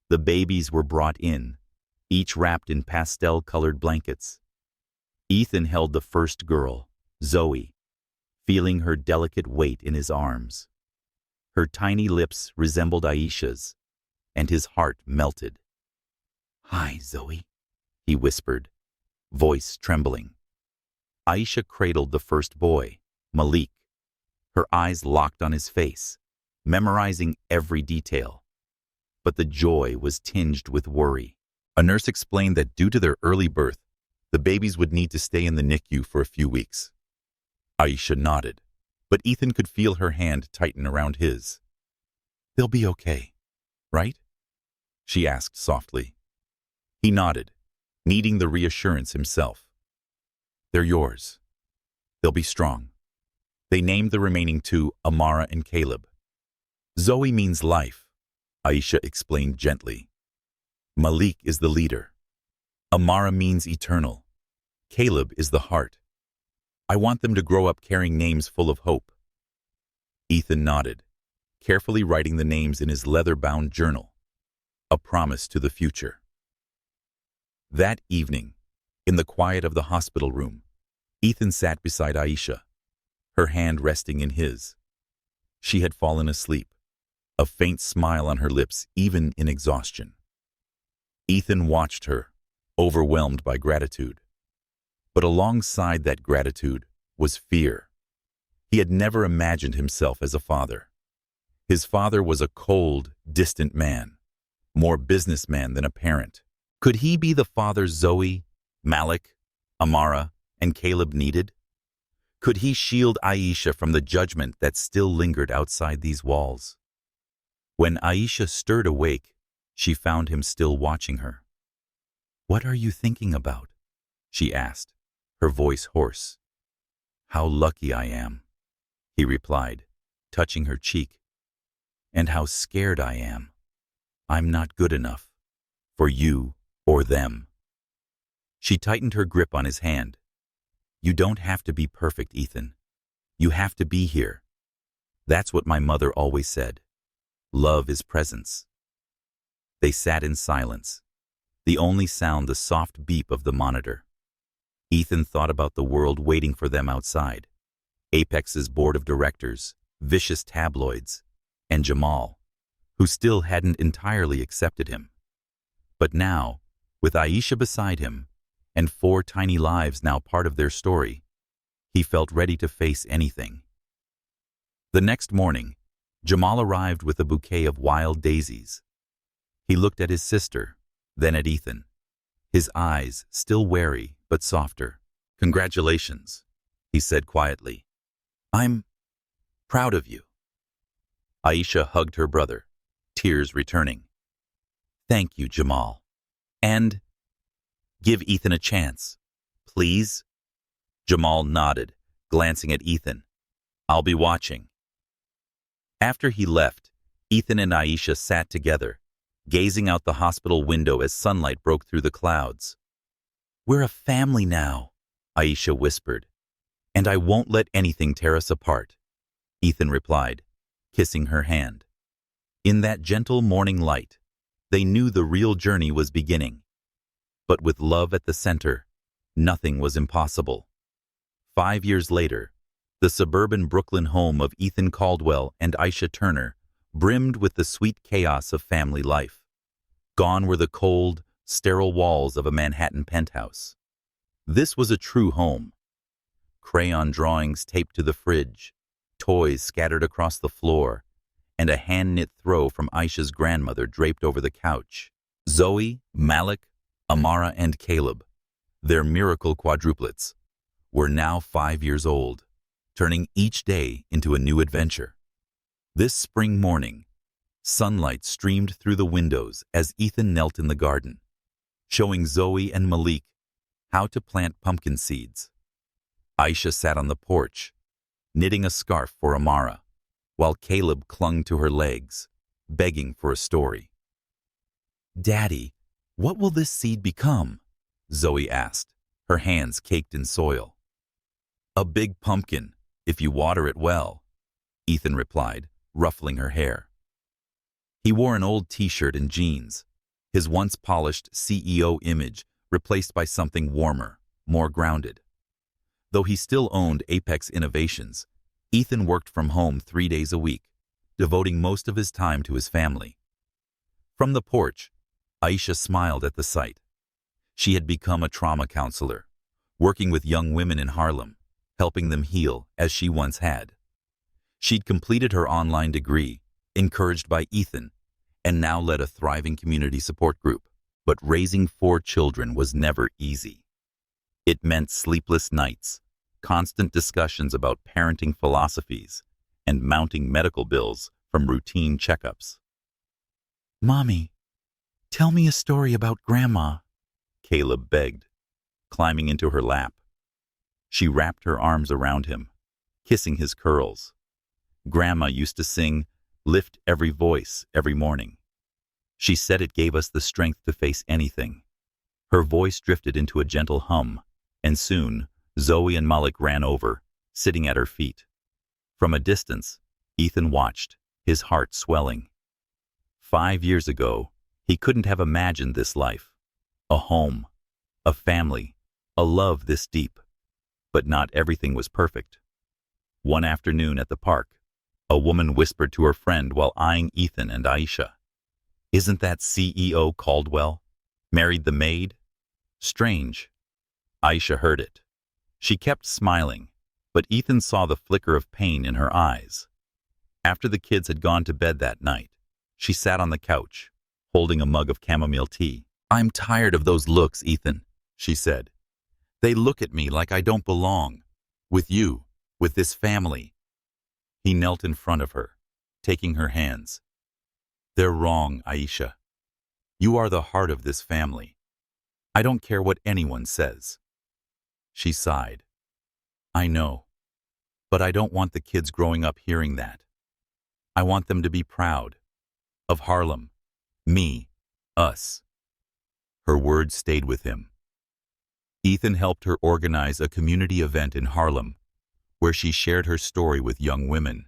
The babies were brought in, each wrapped in pastel-colored blankets. Ethan held the first girl, Zoe, feeling her delicate weight in his arms. Her tiny lips resembled Aisha's, and his heart melted. "Hi, Zoe," he whispered, voice trembling. Aisha cradled the first boy, Malik, her eyes locked on his face, memorizing every detail. But the joy was tinged with worry. A nurse explained that due to their early birth, the babies would need to stay in the NICU for a few weeks. Aisha nodded, but Ethan could feel her hand tighten around his. "They'll be okay, right?" she asked softly. He nodded, needing the reassurance himself. "They're yours. They'll be strong." They named the remaining 2 Amara and Caleb. "Zoe means life," Aisha explained gently. "Malik is the leader. Amara means eternal. Caleb is the heart. I want them to grow up carrying names full of hope." Ethan nodded, carefully writing the names in his leather-bound journal, a promise to the future. That evening, in the quiet of the hospital room, Ethan sat beside Aisha, her hand resting in his. She had fallen asleep, a faint smile on her lips even in exhaustion. Ethan watched her, overwhelmed by gratitude. But alongside that gratitude was fear. He had never imagined himself as a father. His father was a cold, distant man, more businessman than a parent. Could he be the father Zoe, Malik, Amara, and Caleb needed? Could he shield Aisha from the judgment that still lingered outside these walls? When Aisha stirred awake, she found him still watching her. "What are you thinking about?" she asked, her voice hoarse. "How lucky I am," he replied, touching her cheek. "And how scared I am. I'm not good enough for you or them." She tightened her grip on his hand. "You don't have to be perfect, Ethan. You have to be here. That's what my mother always said. Love is presence." They sat in silence, the only sound the soft beep of the monitor. Ethan thought about the world waiting for them outside. Apex's board of directors, vicious tabloids, and Jamal, who still hadn't entirely accepted him. But now, with Aisha beside him, and 4 tiny lives now part of their story, he felt ready to face anything. The next morning, Jamal arrived with a bouquet of wild daisies. He looked at his sister, then at Ethan, his eyes still wary but softer. "Congratulations," he said quietly. "I'm proud of you." Aisha hugged her brother, tears returning. "Thank you, Jamal. And give Ethan a chance, please?" Jamal nodded, glancing at Ethan. "I'll be watching." After he left, Ethan and Aisha sat together, gazing out the hospital window as sunlight broke through the clouds. "We're a family now," Aisha whispered. "And I won't let anything tear us apart," Ethan replied, kissing her hand. In that gentle morning light, they knew the real journey was beginning. But with love at the center, nothing was impossible. 5 years later, the suburban Brooklyn home of Ethan Caldwell and Aisha Turner brimmed with the sweet chaos of family life. Gone were the cold, sterile walls of a Manhattan penthouse. This was a true home. Crayon drawings taped to the fridge, toys scattered across the floor, and a hand-knit throw from Aisha's grandmother draped over the couch. Zoe, Malik, Amara, and Caleb, their miracle quadruplets, were now 5 years old, turning each day into a new adventure. This spring morning, sunlight streamed through the windows as Ethan knelt in the garden, showing Zoe and Malik how to plant pumpkin seeds. Aisha sat on the porch, knitting a scarf for Amara, while Caleb clung to her legs, begging for a story. "Daddy, what will this seed become?" Zoe asked, her hands caked in soil. "A big pumpkin, if you water it well," Ethan replied, ruffling her hair. He wore an old t-shirt and jeans, his once polished CEO image replaced by something warmer, more grounded. Though he still owned Apex Innovations, Ethan worked from home 3 days a week, devoting most of his time to his family. From the porch, Aisha smiled at the sight. She had become a trauma counselor, working with young women in Harlem, helping them heal as she once had. She'd completed her online degree, encouraged by Ethan, and now led a thriving community support group. But raising 4 children was never easy. It meant sleepless nights, constant discussions about parenting philosophies, and mounting medical bills from routine checkups. "Mommy, tell me a story about Grandma," Caleb begged, climbing into her lap. She wrapped her arms around him, kissing his curls. Grandma used to sing, "Lift Every Voice," every morning. She said it gave us the strength to face anything. Her voice drifted into a gentle hum, and soon Zoe and Malik ran over, sitting at her feet. From a distance, Ethan watched, his heart swelling. 5 years ago, he couldn't have imagined this life. A home, a family, a love this deep. But not everything was perfect. One afternoon at the park, a woman whispered to her friend while eyeing Ethan and Aisha, "Isn't that CEO Caldwell? Married the maid? Strange." Aisha heard it. She kept smiling, but Ethan saw the flicker of pain in her eyes. After the kids had gone to bed that night, she sat on the couch, holding a mug of chamomile tea. "I'm tired of those looks, Ethan," she said. "They look at me like I don't belong. With you, with this family." He knelt in front of her, taking her hands. "They're wrong, Aisha. You are the heart of this family. I don't care what anyone says." She sighed. "I know, but I don't want the kids growing up hearing that. I want them to be proud of Harlem, me, us." Her words stayed with him. Ethan helped her organize a community event in Harlem, where she shared her story with young women.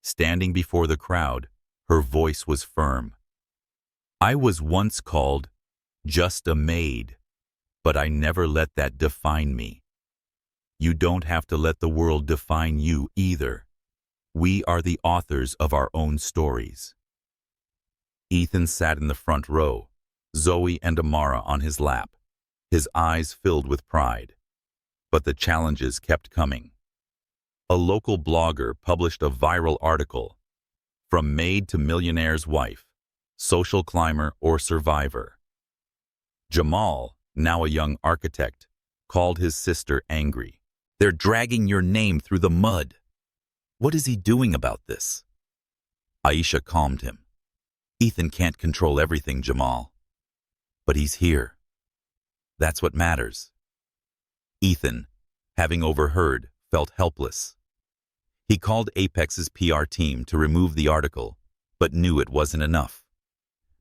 Standing before the crowd, her voice was firm. "I was once called just a maid, but I never let that define me. You don't have to let the world define you either. We are the authors of our own stories." Ethan sat in the front row, Zoe and Amara on his lap, his eyes filled with pride. But the challenges kept coming. A local blogger published a viral article, "From Maid to Millionaire's Wife, Social Climber or Survivor." Jamal, now a young architect, called his sister angry. "They're dragging your name through the mud. What is he doing about this?" Aisha calmed him. "Ethan can't control everything, Jamal. But he's here. That's what matters." Ethan, having overheard, felt helpless. He called Apex's PR team to remove the article, but knew it wasn't enough.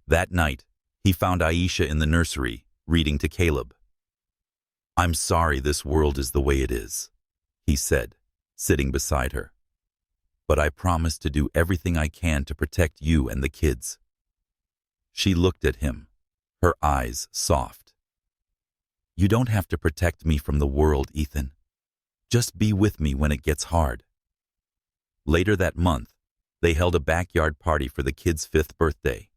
That night, he found Aisha in the nursery, reading to Caleb. "I'm sorry this world is the way it is," he said, sitting beside her. "But I promise to do everything I can to protect you and the kids." She looked at him, her eyes soft. "You don't have to protect me from the world, Ethan. Just be with me when it gets hard." Later that month, they held a backyard party for the kids' 5th birthday.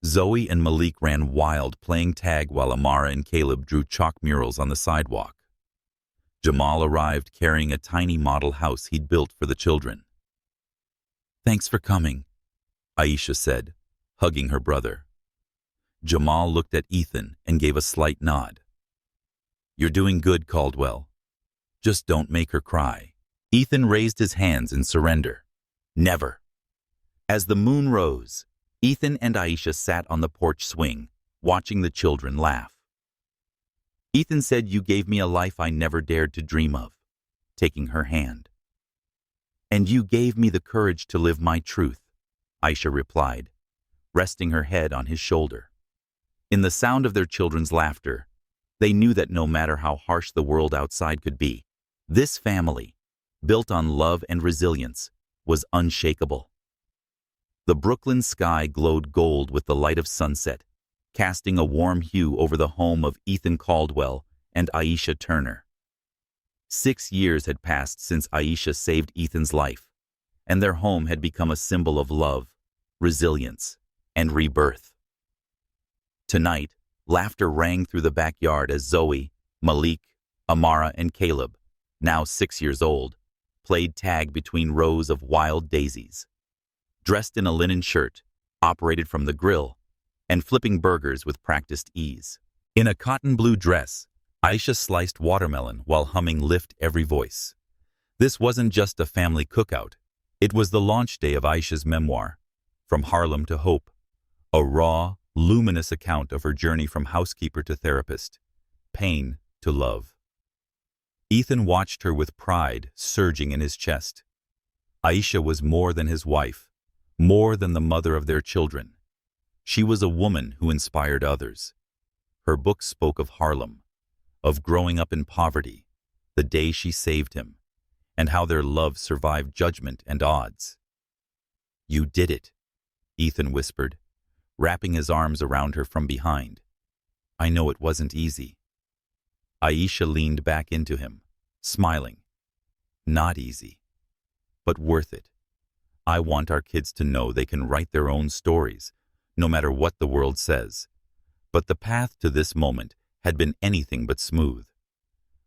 Zoe and Malik ran wild playing tag while Amara and Caleb drew chalk murals on the sidewalk. Jamal arrived carrying a tiny model house he'd built for the children. "Thanks for coming," Aisha said, hugging her brother. Jamal looked at Ethan and gave a slight nod. "You're doing good, Caldwell. Just don't make her cry." Ethan raised his hands in surrender. "Never." As the moon rose, Ethan and Aisha sat on the porch swing, watching the children laugh. "Ethan said you gave me a life I never dared to dream of," taking her hand. "And you gave me the courage to live my truth," Aisha replied, resting her head on his shoulder. In the sound of their children's laughter, they knew that no matter how harsh the world outside could be, this family, built on love and resilience, was unshakable. The Brooklyn sky glowed gold with the light of sunset, casting a warm hue over the home of Ethan Caldwell and Aisha Turner. 6 years had passed since Aisha saved Ethan's life, and their home had become a symbol of love, resilience, and rebirth. Tonight, laughter rang through the backyard as Zoe, Malik, Amara, and Caleb, now 6 years old, played tag between rows of wild daisies. Dressed in a linen shirt, operated from the grill, and flipping burgers with practiced ease. In a cotton blue dress, Aisha sliced watermelon while humming Lift Every Voice. This wasn't just a family cookout. It was the launch day of Aisha's memoir, From Harlem to Hope, a raw, luminous account of her journey from housekeeper to therapist, pain to love. Ethan watched her with pride surging in his chest. Aisha was more than his wife, more than the mother of their children. She was a woman who inspired others. Her book spoke of Harlem, of growing up in poverty, the day she saved him, and how their love survived judgment and odds. "You did it," Ethan whispered, wrapping his arms around her from behind. "I know it wasn't easy." Aisha leaned back into him, smiling. "Not easy, but worth it. I want our kids to know they can write their own stories, no matter what the world says." But the path to this moment had been anything but smooth.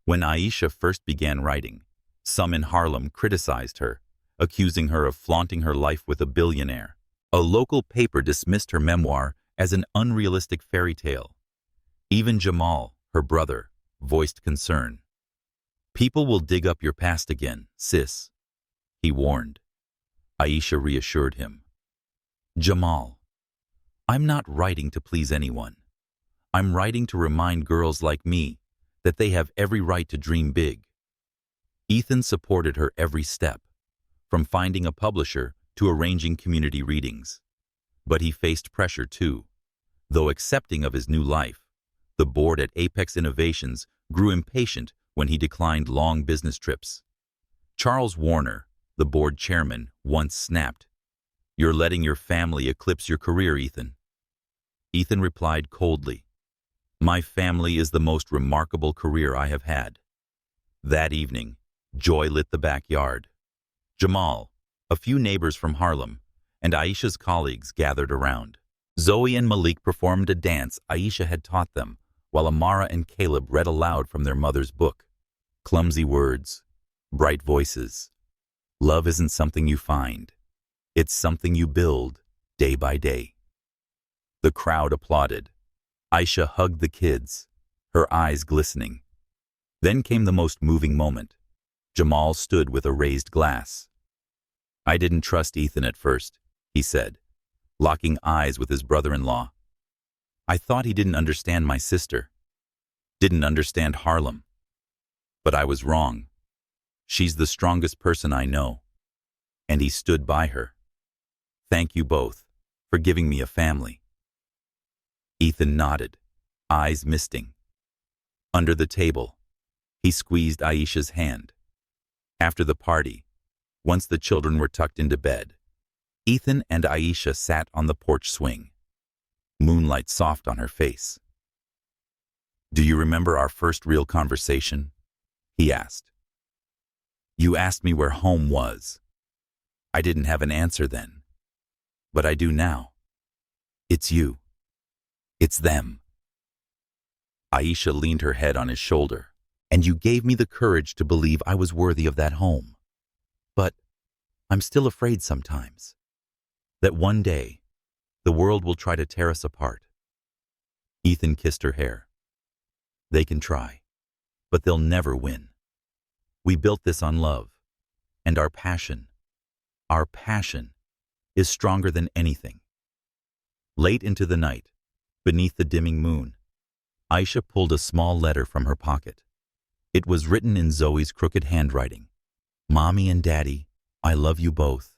When Aisha first began writing, some in Harlem criticized her, accusing her of flaunting her life with a billionaire. A local paper dismissed her memoir as an unrealistic fairy tale. Even Jamal, her brother, voiced concern. "People will dig up your past again, sis," he warned. Aisha reassured him. "Jamal, I'm not writing to please anyone. I'm writing to remind girls like me that they have every right to dream big." Ethan supported her every step, from finding a publisher to arranging community readings. But he faced pressure too. Though accepting of his new life, the board at Apex Innovations grew impatient when he declined long business trips. Charles Warner, the board chairman, once snapped, "You're letting your family eclipse your career, Ethan." Ethan replied coldly, "My family is the most remarkable career I have had." That evening, joy lit the backyard. Jamal, a few neighbors from Harlem, and Aisha's colleagues gathered around. Zoe and Malik performed a dance Aisha had taught them, while Amara and Caleb read aloud from their mother's book. Clumsy words, bright voices. Love isn't something you find. It's something you build, day by day. The crowd applauded. Aisha hugged the kids, her eyes glistening. Then came the most moving moment. Jamal stood with a raised glass. "I didn't trust Ethan at first," he said, locking eyes with his brother-in-law. "I thought he didn't understand my sister, didn't understand Harlem. But I was wrong. She's the strongest person I know." And he stood by her. "Thank you both for giving me a family." Ethan nodded, eyes misting. Under the table, he squeezed Aisha's hand. After the party, once the children were tucked into bed, Ethan and Aisha sat on the porch swing, moonlight soft on her face. "Do you remember our first real conversation?" he asked. "You asked me where home was. I didn't have an answer then, but I do now. It's you. It's them." Aisha leaned her head on his shoulder. "And you gave me the courage to believe I was worthy of that home. But I'm still afraid sometimes that one day the world will try to tear us apart." Ethan kissed her hair. "They can try, but they'll never win. We built this on love, and our passion is stronger than anything." Late into the night, beneath the dimming moon, Aisha pulled a small letter from her pocket. It was written in Zoe's crooked handwriting. "Mommy and Daddy, I love you both.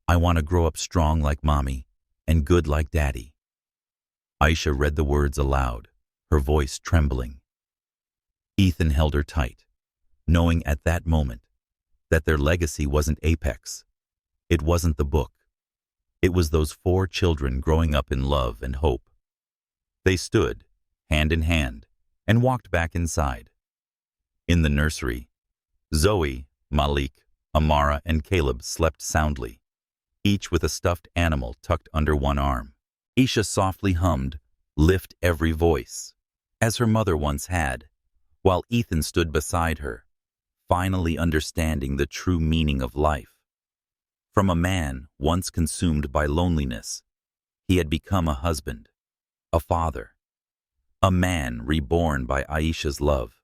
I want to grow up strong like Mommy and good like Daddy." Aisha read the words aloud, her voice trembling. Ethan held her tight, knowing at that moment that their legacy wasn't Apex. It wasn't the book. It was those 4 children growing up in love and hope. They stood, hand in hand, and walked back inside. In the nursery, Zoe, Malik, Amara, and Caleb slept soundly, each with a stuffed animal tucked under one arm. Aisha softly hummed, "Lift Every Voice," as her mother once had, while Ethan stood beside her, finally understanding the true meaning of life. From a man once consumed by loneliness, he had become a husband, a father, a man reborn by Aisha's love.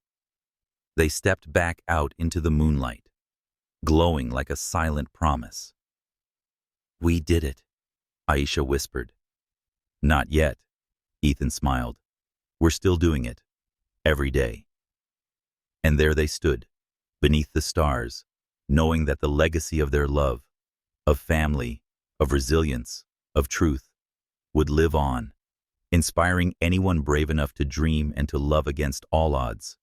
They stepped back out into the moonlight, glowing like a silent promise. "We did it," Aisha whispered. "Not yet," Ethan smiled. "We're still doing it, every day." And there they stood, beneath the stars, knowing that the legacy of their love, of family, of resilience, of truth, would live on, inspiring anyone brave enough to dream and to love against all odds.